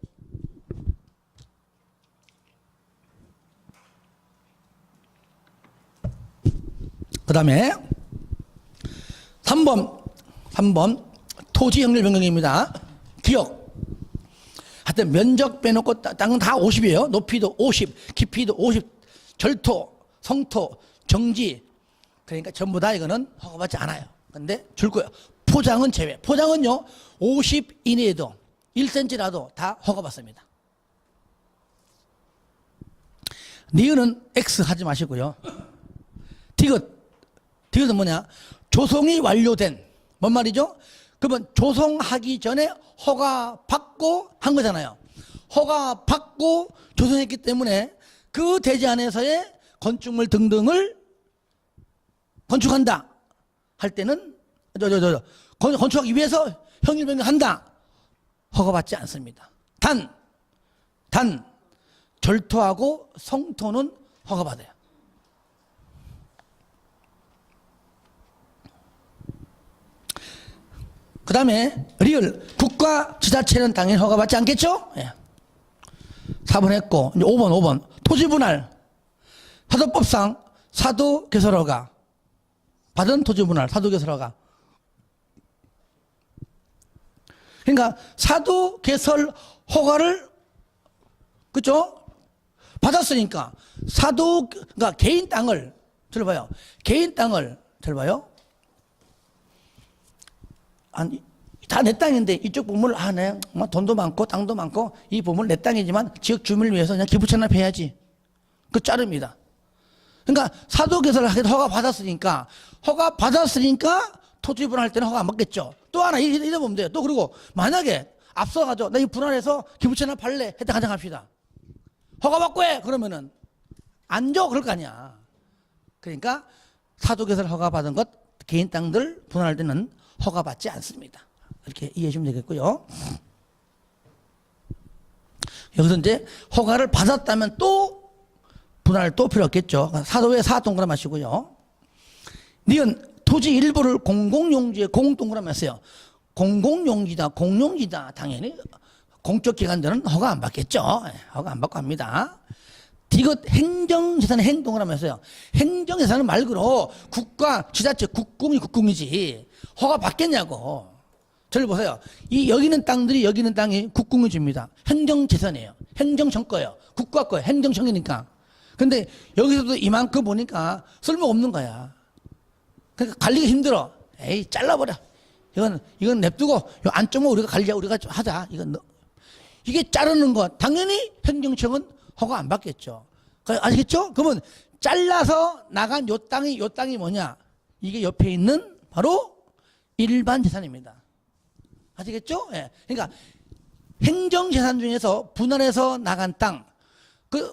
그 다음에 3번 토지 형질 변경입니다. 기억. 하여튼 면적 빼놓고 땅은 다 50이에요. 높이도 50, 깊이도 50, 절토, 성토, 정지. 그러니까 전부 다 이거는 허가받지 않아요. 근데 줄 거예요. 포장은 제외. 포장은요 50 이내에도 1cm라도 다 허가받습니다. 니은은 X 하지 마시고요. 디귿은 뭐냐? 조성이 완료된 뭔 말이죠? 그러면 조성하기 전에 허가받고 한 거잖아요. 허가받고 조성했기 때문에 그 대지 안에서의 건축물 등등을 건축한다 할 때는 건축하기 위해서 형질 변경한다 허가받지 않습니다. 단 절토하고 성토는 허가받아요. 그 다음에 리을 국가 지자체는 당연히 허가받지 않겠죠? 예. 4번 했고 이제 5번 토지분할 사도법상 사도개설허가 받은 토지분할 사도개설허가 그러니까 사도개설 허가를 그죠? 받았으니까 그러니까 개인 땅을 들어봐요. 개인 땅을 들어봐요. 아니 다 내 땅인데 이쪽 부분을 네, 뭐 돈도 많고 땅도 많고 이 부분은 내 땅이지만 지역 주민을 위해서 그냥 기부 체납해야지. 그 자릅니다. 그러니까 사도개설을 하기도 허가 받았으니까 토지 분할할 때는 허가 안 받겠죠. 또 하나 이래 보면 돼요. 또 그리고 만약에 앞서가지고 나 이 분할해서 기부 체납할래 했다 가정합시다. 허가 받고 해 그러면은 안 줘 그럴 거 아니야. 그러니까 사도개설 허가 받은 것 개인 땅들 분할할 때는 허가받지 않습니다. 이렇게 이해해 주면 되겠고요. 여기서 이제 허가를 받았다면 또 분할 또 필요 없겠죠. 사도에 사 동그라미 하시고요. 니은 토지 일부를 공공용지에 공동그라미 했어요. 공공용지다 공용지다 당연히 공적 기관들은 허가 안 받겠죠. 허가 안 받고 합니다. 디귿 행정재산의 행동을 하면서요. 행정재산은 말 그대로 국가, 지자체, 국공이지. 허가 받겠냐고. 저를 보세요. 여기 있는 땅들이 여기 있는 땅이 국공이 줍니다. 행정재산이에요. 행정청 거예요. 국가 거예요. 행정청이니까. 근데 여기서도 이만큼 보니까 쓸모없는 거야. 그러니까 관리가 힘들어. 에이 잘라버려. 이건 냅두고 요 안쪽만 우리가 관리자 우리가 좀 하자. 이게 자르는 거 당연히 행정청은 허가 안 받겠죠. 아시겠죠? 그러면 잘라서 나간 요 땅이 뭐냐? 이게 옆에 있는 바로 일반 재산입니다. 아시겠죠? 예. 그러니까 행정재산 중에서 분할해서 나간 땅,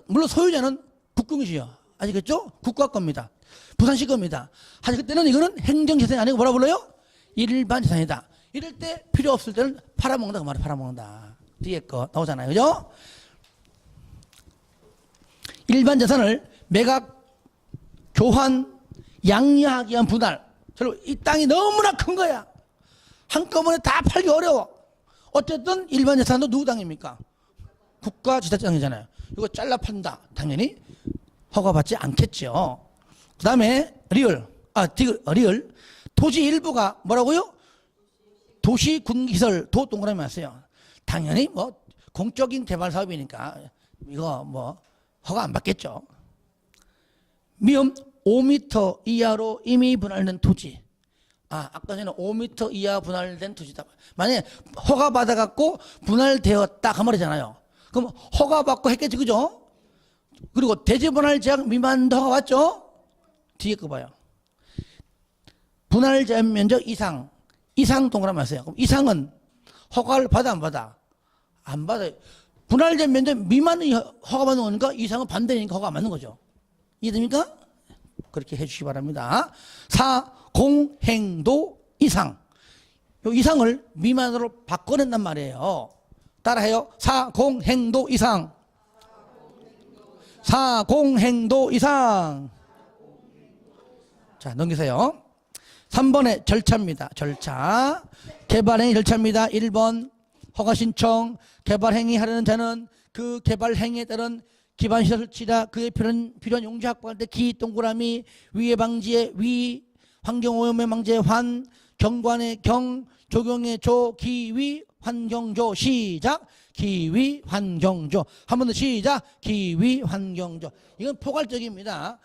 물론 소유자는 국공이시요. 아시겠죠? 국가 겁니다. 부산시 겁니다. 하지만 그때는 이거는 행정재산이 아니고 뭐라 불러요? 일반 재산이다. 이럴 때 필요 없을 때는 팔아먹는다. 그 말이에요. 팔아먹는다. 뒤에 거 나오잖아요. 그죠? 일반 재산을 매각, 교환, 양리하기 위한 분할. 이 땅이 너무나 큰 거야. 한꺼번에 다 팔기 어려워. 어쨌든 일반 재산도 누구 땅입니까? 국가 지자체 땅이잖아요. 이거 잘라 판다. 당연히 허가받지 않겠죠. 그 다음에 리을. 토지 일부가 뭐라고요? 도시 군기설 도 동그라미 왔어요. 당연히 뭐 공적인 개발 사업이니까 이거 뭐 허가 안 받겠죠. 미음 5m 이하로 이미 분할된 토지. 아까 전에 5m 이하 분할된 토지다. 만약에 허가 받아갖고 분할되었다 그 말이잖아요. 그럼 허가 받고 했겠지 그죠? 그리고 대지분할 제한 미만도 허가 받죠? 뒤에 거 봐요. 분할 제한 면적 이상 동그라미 하세요. 그럼 이상은 허가를 받아 안 받아? 안 받아요. 분할 제한 면적 미만이 허가 받는 거니까 이상은 반대니까 허가 안 받는 거죠. 이해됩니까? 그렇게 해주시기 바랍니다. 사공행도 이상. 이 이상을 미만으로 바꿔낸단 말이에요. 따라해요. 사공행도 이상. 사공행도 이상. 자, 넘기세요. 3번의 절차입니다. 절차. 개발행위 절차입니다. 1번 허가 신청. 개발행위 하려는 자는 그 개발행위에 따른 기반시설 설치다. 그에 필요한 용지 확보할 때 기 동그라미 위에 방지에 위 환경오염의 방지에 환 경관의 경 조경의 조 기위 환경조 시작 기위 환경조 한 번 더 시작 기위 환경조. 이건 포괄적입니다.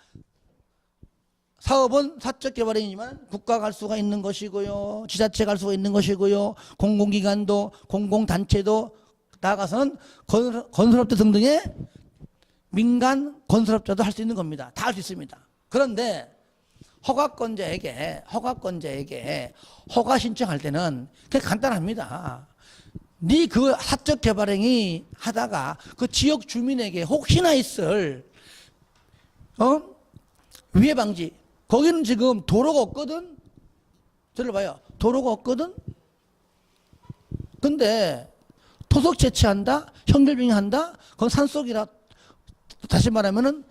사업은 사적 개발행위지만 국가가 갈 수가 있는 것이고요. 지자체가 갈 수가 있는 것이고요. 공공기관도 공공단체도 나아가서는 건설업체 등등의 민간 건설업자도 할 수 있는 겁니다. 다 할 수 있습니다. 그런데 허가권자에게 허가 신청할 때는 그게 간단합니다. 네 그 사적 개발행위 하다가 그 지역 주민에게 혹시나 있을 위해 방지. 거기는 지금 도로가 없거든. 들어봐요. 도로가 없거든. 근데 토속 채취한다, 현결빙한다, 그건 산속이라 다시 말하면은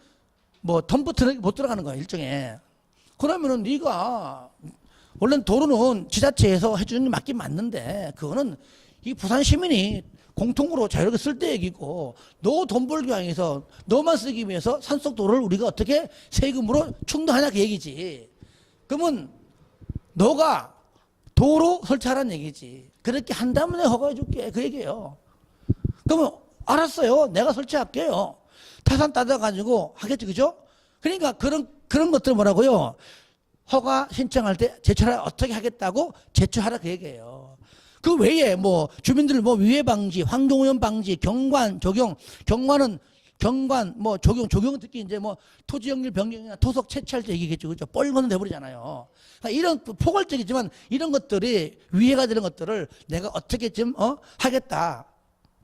뭐 덤프트럭 못 들어가는 거야 일종에. 그러면은 네가 원래는 도로는 지자체에서 해주는 게 맞긴 맞는데 그거는 이 부산 시민이 공통으로 자유롭게 쓸 때 얘기고 너 돈 벌기 위해서 너만 쓰기 위해서 산속 도로를 우리가 어떻게 세금으로 충당하냐 그 얘기지. 그러면 너가 도로 설치하라는 얘기지. 그렇게 한다면 내가 허가해 줄게 그 얘기예요. 그러면 알았어요. 내가 설치할게요. 타산 따져가지고 하겠지 그죠? 그러니까 그런 것들 뭐라고요? 허가 신청할 때 제출하라 어떻게 하겠다고 제출하라 그 얘기예요. 그 외에 뭐 주민들 뭐 위해 방지, 환경오염 방지, 경관 적용, 경관은 경관 뭐 적용은 특히 이제 뭐 토지 연결 변경이나 토속 채취할 때 얘기겠죠, 그죠? 뻘건은 돼버리잖아요. 그러니까 이런 포괄적이지만 이런 것들이 위해가 되는 것들을 내가 어떻게 좀 하겠다,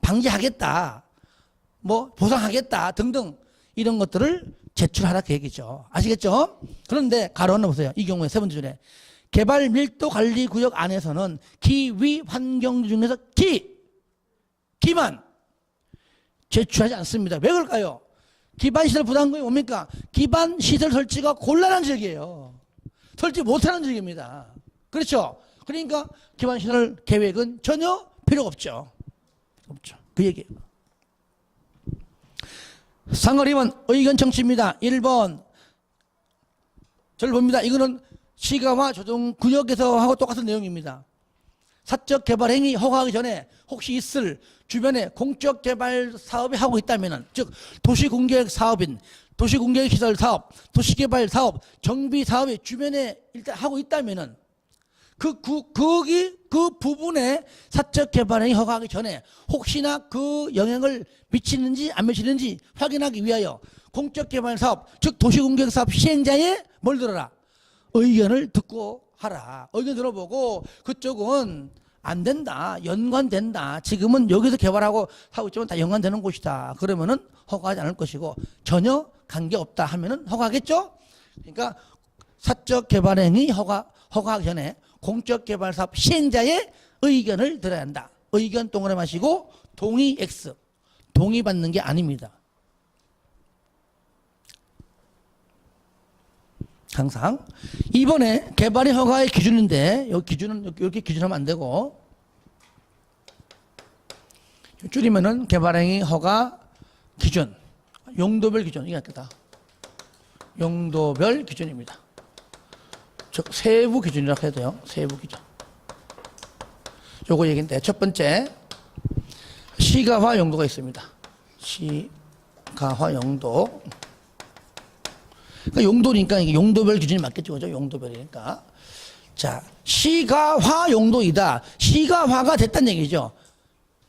방지하겠다, 뭐 보상하겠다 등등 이런 것들을 제출하라 그 얘기죠. 아시겠죠? 그런데 가로는 보세요. 이 경우에 세 번째 줄에 개발 밀도 관리 구역 안에서는 기위 환경 중에서 기만 제출하지 않습니다. 왜 그럴까요? 기반 시설 부담금이 뭡니까? 기반 시설 설치가 곤란한 지역이에요. 설치 못하는 지역입니다. 그렇죠? 그러니까 기반 시설 계획은 전혀 필요가 없죠. 없죠. 그 얘기예요. 상을 2번 의견 청취입니다. 1번 저를 봅니다. 이거는 시가와 조정구역에서 하고 똑같은 내용입니다. 사적 개발 행위 허가하기 전에 혹시 있을 주변에 공적 개발 사업이 하고 있다면, 즉 도시공계획 사업인 도시공계획 시설 사업, 도시개발 사업, 정비 사업이 주변에 일단 하고 있다면은 거기 그 부분에 사적 개발 행위 허가하기 전에 혹시나 그 영향을 미치는지 안 미치는지 확인하기 위하여 공적 개발 사업, 즉 도시공계획 사업 시행자의 뭘 들어라? 의견을 듣고 하라. 의견 들어보고 그쪽은 안 된다, 연관된다, 지금은 여기서 개발하고 하고 있지만 다 연관되는 곳이다, 그러면은 허가하지 않을 것이고 전혀 관계없다 하면은 허가하겠죠. 그러니까 사적 개발 행위 허가하기 전에 공적 개발 사업 시행자의 의견을 들어야 한다. 의견 동그라미 하시고 동의 X. 동의받는 게 아닙니다. 항상. 이번에 개발의 허가의 기준인데 이 기준은 이렇게 기준하면 안 되고 줄이면은 개발행위 허가 기준, 용도별 기준, 이게 낫겠다. 용도별 기준입니다. 즉 세부 기준이라고 해야 돼요. 세부 기준. 요거 얘기인데 첫 번째 시가화 용도가 있습니다. 시가화 용도. 그러니까 용도니까 이게 용도별 기준이 맞겠죠, 그죠? 용도별이니까. 자, 시가화 용도이다. 시가화가 됐다는 얘기죠.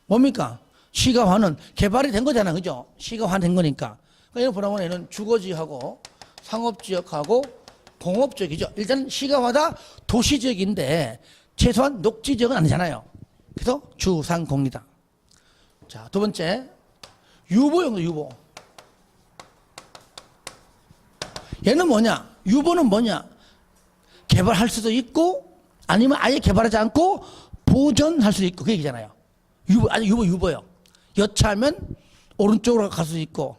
뭡니까? 시가화는 개발이 된 거잖아, 그죠? 시가화 된 거니까. 그러니까 이거 보라면 얘는 주거지역하고 상업지역하고 공업지역이죠. 일단 시가화다 도시지역인데 최소한 녹지지역은 아니잖아요. 그래서 주상공이다. 자, 두 번째 유보 용도, 유보. 얘는 뭐냐? 유보는 뭐냐? 개발할 수도 있고 아니면 아예 개발하지 않고 보존할 수도 있고 그 얘기잖아요. 유보, 아니 유보요. 여차하면 오른쪽으로 갈 수도 있고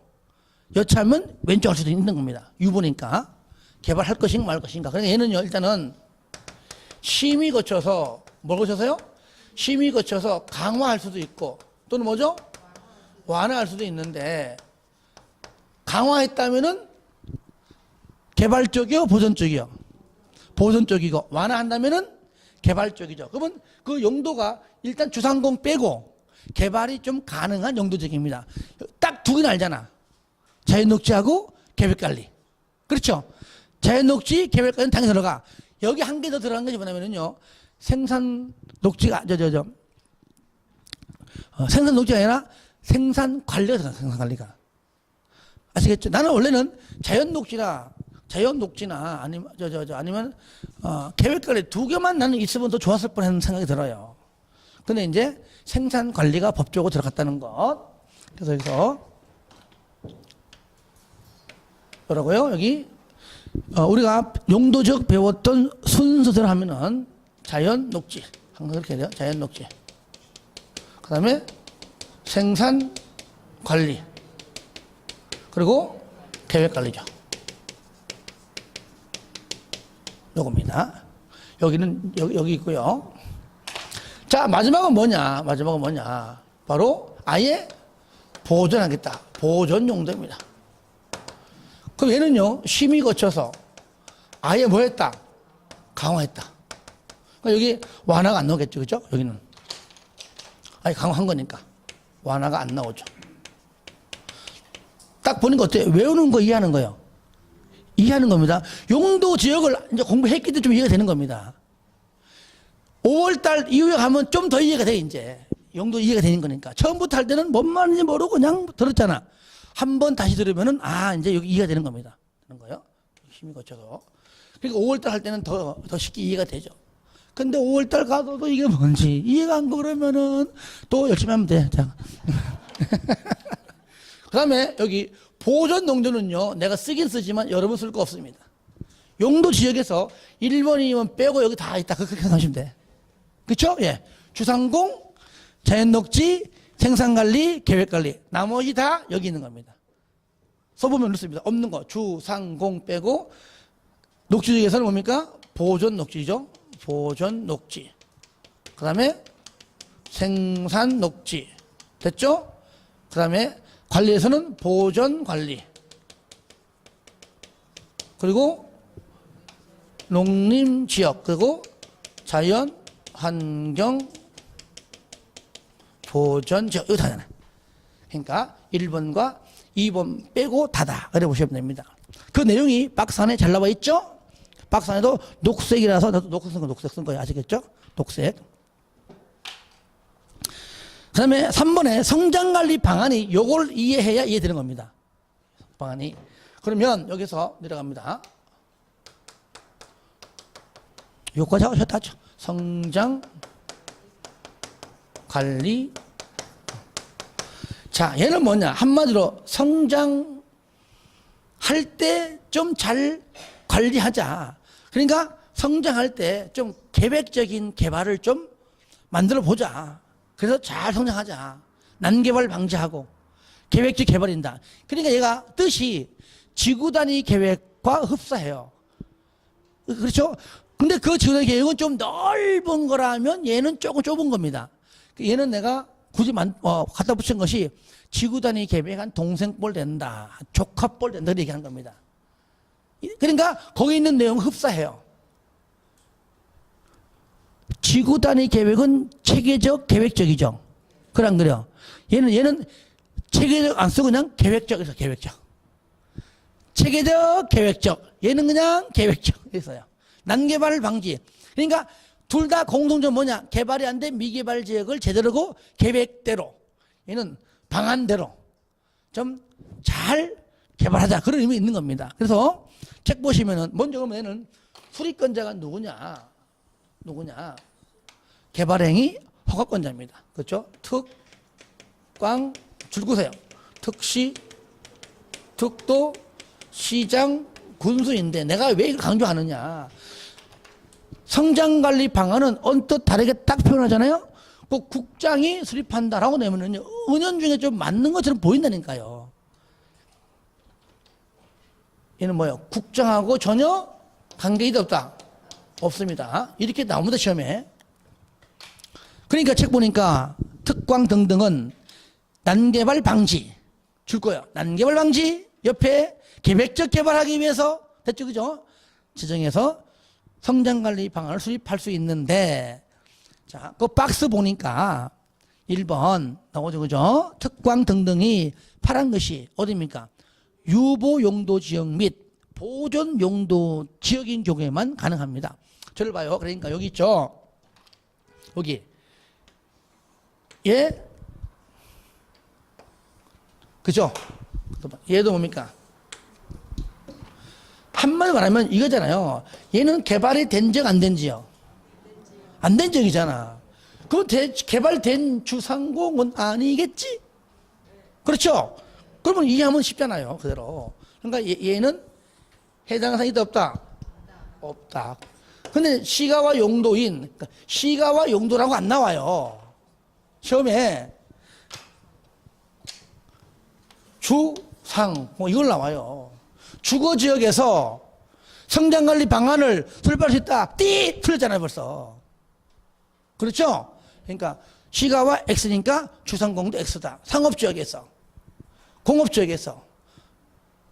여차하면 왼쪽으로 갈 수도 있는 겁니다. 유보니까 개발할 것인가 말 것인가. 그러니까 얘는요 일단은 심의 거쳐서 뭘 거쳐서요? 심의 거쳐서 강화할 수도 있고 또는 뭐죠? 완화할 수도 있는데 강화했다면은 개발 쪽이요, 보존 쪽이요? 보존 쪽이고 완화한다면은 개발 쪽이죠. 그러면 그 용도가 일단 주상공 빼고 개발이 좀 가능한 용도적입니다. 딱 두 개는 알잖아. 자연녹지하고 계획관리. 그렇죠? 자연녹지, 계획관리는 당연히 들어가. 여기 한 개 더 들어간 것이 뭐냐면요. 생산녹지가 생산녹지가 아니라 생산관리가 들어가. 생산관리가. 아시겠죠? 나는 원래는 자연녹지나 아니면 계획관리 두 개만 나는 있으면 더 좋았을 뻔하는 생각이 들어요. 근데 이제 생산 관리가 법적으로 들어갔다는 것. 그래서 여기서 뭐라고요? 여기 우리가 용도적 배웠던 순서대로 하면은 자연 녹지 항상 그렇게 해야 돼요. 자연 녹지. 그다음에 생산 관리 그리고 계획 관리죠. 요겁니다. 여기는 여기 있고요. 자, 마지막은 뭐냐? 바로 아예 보존하겠다. 보존 용도입니다. 그럼 얘는요, 심의 거쳐서 아예 뭐 했다? 강화했다. 그러니까 여기 완화가 안 나오겠죠. 그죠? 여기는. 아예 강화한 거니까. 완화가 안 나오죠. 딱 보니까 어때요? 외우는 거 이해하는 거예요. 이해하는 겁니다. 용도 지역을 이제 공부했기 때문에 좀 이해가 되는 겁니다. 5월달 이후에 가면 좀 더 이해가 돼, 이제. 용도 이해가 되는 거니까. 처음부터 할 때는 뭔 말인지 모르고 그냥 들었잖아. 한번 다시 들으면은, 아, 이제 여기 이해가 되는 겁니다. 되는 거예요. 힘이 거쳐서. 그러니까 5월달 할 때는 더 쉽게 이해가 되죠. 근데 5월달 가도 이게 뭔지 이해가 안 가 그러면은 또 열심히 하면 돼. 자. 그 다음에 여기 보존 용도는요, 내가 쓰긴 쓰지만 여러 번 쓸 거 없습니다. 용도 지역에서 1번, 2번 빼고 여기 다 있다. 그렇게 생각하시면 돼. 그쵸? 예. 주상공, 자연녹지, 생산관리, 계획관리. 나머지 다 여기 있는 겁니다. 써보면 그렇습니다. 없는 거. 주상공 빼고, 녹지 지역에서는 뭡니까? 보존 녹지죠. 보존 녹지. 그 다음에 생산 녹지. 됐죠? 그 다음에 관리에서는 보존 관리. 그리고 농림 지역. 그리고 자연 환경 보존 지역. 이거 다잖아요. 그러니까 1번과 2번 빼고 다다. 그래 보시면 됩니다. 그 내용이 박스 안에 잘 나와 있죠? 박스 안에도 녹색이라서 나도 녹색 쓴 거예요. 아시겠죠? 녹색. 그 다음에 3번에 성장관리 방안이 요걸 이해해야 이해되는 겁니다. 방안이. 그러면 여기서 내려갑니다. 요까지 하고 하죠. 성장관리. 자, 얘는 뭐냐? 한마디로 성장할 때 좀 잘 관리하자. 그러니까 성장할 때 좀 계획적인 개발을 좀 만들어 보자. 그래서 잘 성장하자. 난개발 방지하고 계획적 개발인다. 그러니까 얘가 뜻이 지구 단위 계획과 흡사해요. 그렇죠? 근데 그 지구 단위 계획은 좀 넓은 거라면 얘는 조금 좁은 겁니다. 얘는 내가 굳이 갖다 붙인 것이 지구 단위 계획 한 동생뻘 된다. 조카뻘 된다. 이렇게 얘기하는 겁니다. 그러니까 거기 있는 내용은 흡사해요. 지구 단위 계획은 체계적, 계획적이죠. 그래 안 그래요? 얘는 체계적 안 쓰고 그냥 계획적에서 계획적. 체계적, 계획적. 얘는 그냥 계획적. 있어요. 난개발 방지. 그러니까 둘 다 공통점 뭐냐? 개발이 안 된 미개발 지역을 제대로고 계획대로. 얘는 방안대로 좀 잘 개발하자. 그런 의미 있는 겁니다. 그래서 책 보시면은 먼저 그러면 얘는 수립권자가 누구냐? 개발행위 허가권자입니다. 그렇죠? 특광 줄구세요. 특시, 특도, 시장, 군수인데 내가 왜 이걸 강조하느냐? 성장관리 방안은 언뜻 다르게 딱 표현하잖아요. 그 국장이 수립한다라고 내면은 은연중에 좀 맞는 것처럼 보인다니까요. 얘는 뭐예요? 국장하고 전혀 관계가 없다. 없습니다. 이렇게 나옵니다, 시험에. 그러니까 책 보니까 특광 등등은 난개발 방지 줄 거예요. 난개발 방지 옆에 계획적 개발하기 위해서 됐죠, 그죠? 지정해서 성장관리 방안을 수립할 수 있는데, 자, 그 박스 보니까 1번 나오죠, 그죠? 특광 등등이 파란 것이 어디입니까? 유보 용도 지역 및 보존 용도 지역인 경우에만 가능합니다. 저를 봐요. 그러니까 여기 있죠? 여기. 얘. 그죠? 얘도 뭡니까? 한마디로 말하면 이거잖아요. 얘는 개발이 된 적 안 된 지요? 안 된 지역이잖아. 그럼 개발된 주상공은 아니겠지? 그렇죠? 그러면 이해하면 쉽잖아요. 그대로. 그러니까 얘는 해당 사항이 없다? 없다. 근데 시가와 용도인, 그러니까 시가와 용도라고 안 나와요. 시험에. 주상 뭐 이걸 나와요. 주거 지역에서 성장관리 방안을 수립할 수 있다. 띠 틀렸잖아요 벌써. 그렇죠? 그러니까 시가와 X니까 주상공도 X다. 상업지역에서, 공업지역에서,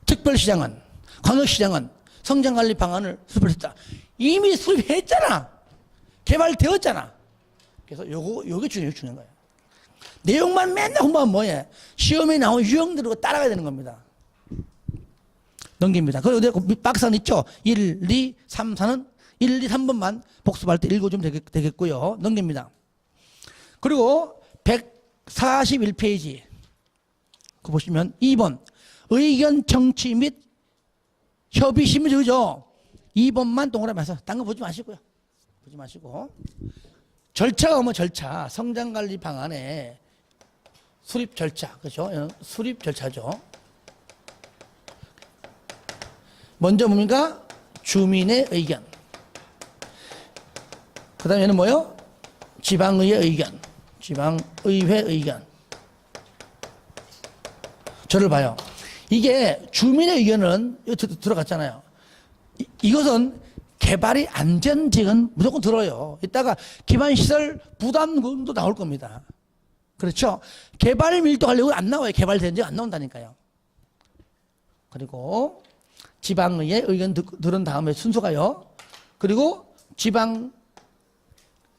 특별시장은, 광역시장은 성장관리 방안을 수립할 수 있다. 이미 수립했잖아. 개발되었잖아. 그래서 요게 중요한 거예요. 내용만 맨날 공부하면 뭐예요? 시험에 나온 유형들을 따라가야 되는 겁니다. 넘깁니다. 그리고 박스는 있죠? 1, 2, 3, 4는 1, 2, 3번만 복습할 때 읽어주면 되겠고요. 넘깁니다. 그리고 141페이지 그 보시면 2번 의견 청취 및 협의 심의 그죠? 2번만 동그라미 해서 딴 거 보지 마시고요. 보지 마시고 절차가 오면 절차 성장관리 방안에 수립 절차 그죠? 수립 절차죠. 먼저 뭡니까? 주민의 의견. 그 다음에는 뭐요? 지방의회 의견. 지방의회 의견. 저를 봐요. 이게 주민의 의견은 들어갔잖아요. 이것은 개발이 안 된 지역은 무조건 들어요. 이따가 기반시설 부담금도 나올 겁니다. 그렇죠? 개발 밀도하려고 안 나와요. 개발된 지역 안 나온다니까요. 그리고 지방의회 의견 들은 다음에 순서가요. 그리고 지방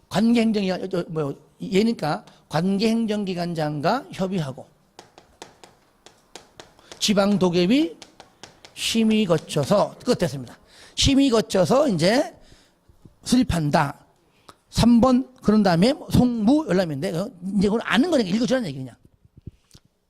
관계행정기관, 얘니까 관계행정기관장과 협의하고 지방도계위 심의 거쳐서 끝됐습니다. 심의 거쳐서 이제 수립한다. 3번 그런 다음에 송무 열람인데 이제 그걸 아는 거니까 읽어주라는 얘기 그냥.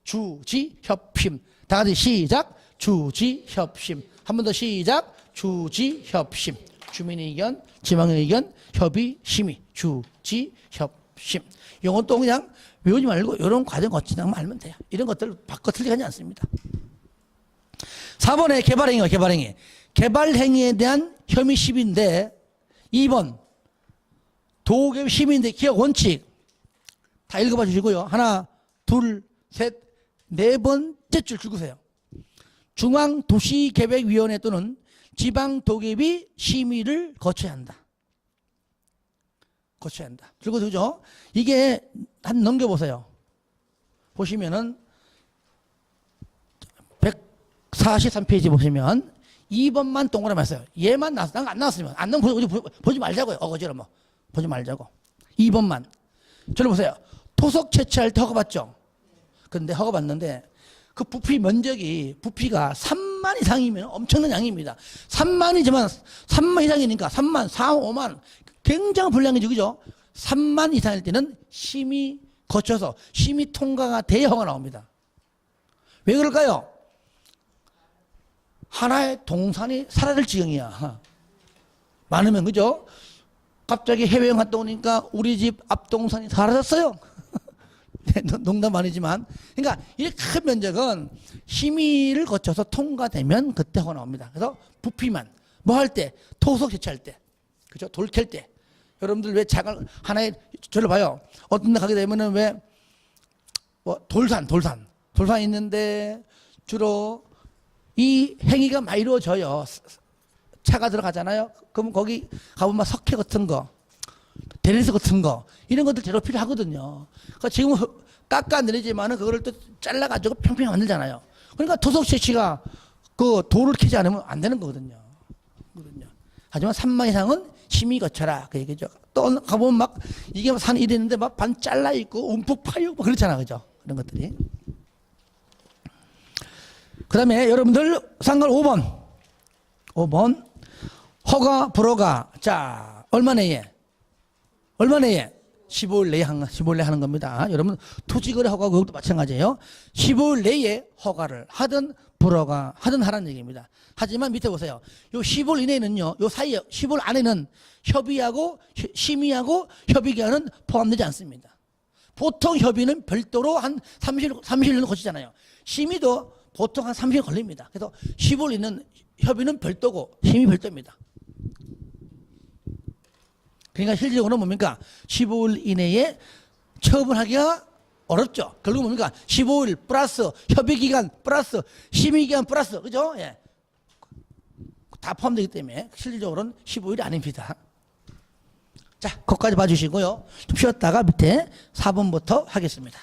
주지협심. 다 같이 시작. 주지협심. 한 번 더 시작. 주지협심. 주민의 의견, 지방의 의견, 협의, 심의. 주지협심. 이건 또 그냥 외우지 말고 이런 과정 거치다만 알면 돼요. 이런 것들 바꿔 틀리게 하지 않습니다. 4번에 개발행위가 개발행위. 개발행위에 대한 혐의 시비인데 2번 도계위 심의인데 기억 원칙 다 읽어봐 주시고요. 하나, 둘, 셋, 네 번째 줄 읽으세요. 중앙도시계획위원회 또는 지방도계위 심의를 거쳐야 한다. 거쳐야 한다. 읽어주죠. 이게 한 넘겨보세요. 보시면은 143페이지 보시면 2번만 동그라미 했어요. 얘만 나왔어. 안 나왔으면 안 나오면 보지 말자고요. 어거지로 뭐 보지 말자고. 2번만. 저를 보세요. 토속 채취할 때 허가받죠. 근데 허가받는데 그 부피 면적이 부피가 3만 이상이면 엄청난 양입니다. 3만이지만 3만 이상이니까 3만, 4, 5만 굉장히 불량이죠. 그죠? 3만 이상일 때는 심의 거쳐서 심의 통과가 돼야 허가 나옵니다. 왜 그럴까요? 하나의 동산이 사라질 지경이야. 많으면 그죠? 갑자기 해외여행 갔다 오니까 우리 집 앞 동산이 사라졌어요. 농담 아니지만 그러니까 이 큰 면적은 심의를 거쳐서 통과되면 그때 허가 나옵니다. 그래서 부피만 뭐 할 때 토속 채취할 때 그죠? 돌 캘 때 여러분들 왜 작은 하나의 저를 봐요. 어떤 데 가게 되면은 왜 뭐 돌산 있는데 주로 이 행위가 많이 이루어져요. 차가 들어가잖아요. 그럼 거기 가보면 석회 같은 거, 데레스 같은 거 이런 것들 재료 필요하거든요. 그러니까 지금 깎아내리지만은 그거를 또 잘라가지고 평평히 만들잖아요. 그러니까 토속 채취가 그 돌을 캐지 않으면 안 되는 거거든요. 하지만 3만 이상은 심의 거쳐라 그 얘기죠. 또 가보면 막 이게 산 이랬는데 막 반 잘라 있고 움푹 파여 뭐 그렇잖아, 그죠? 그런 것들이. 그 다음에 여러분들 상관 5번 허가 불허가 자 얼마 내에 15일 내에 하는 겁니다. 여러분 토지거래 허가 그것도 마찬가지예요. 15일 내에 허가를 하든 불허가 하든 하라는 얘기입니다. 하지만 밑에 보세요. 요 15일 이내에는요. 요 사이에 15일 안에는 협의하고 심의하고 협의기한은 포함되지 않습니다. 보통 협의는 별도로 한 30일은 거치잖아요. 심의도 보통 한 30일 걸립니다. 그래서 15일 있는 협의는 별도고 심의 별도입니다. 그러니까 실질적으로 뭡니까? 15일 이내에 처분하기가 어렵죠. 결국 뭡니까? 15일 플러스 협의기간 플러스 심의기간 플러스, 그죠? 예. 다 포함되기 때문에 실질적으로는 15일이 아닙니다. 자, 거기까지 봐주시고요. 좀 쉬었다가 밑에 4번부터 하겠습니다.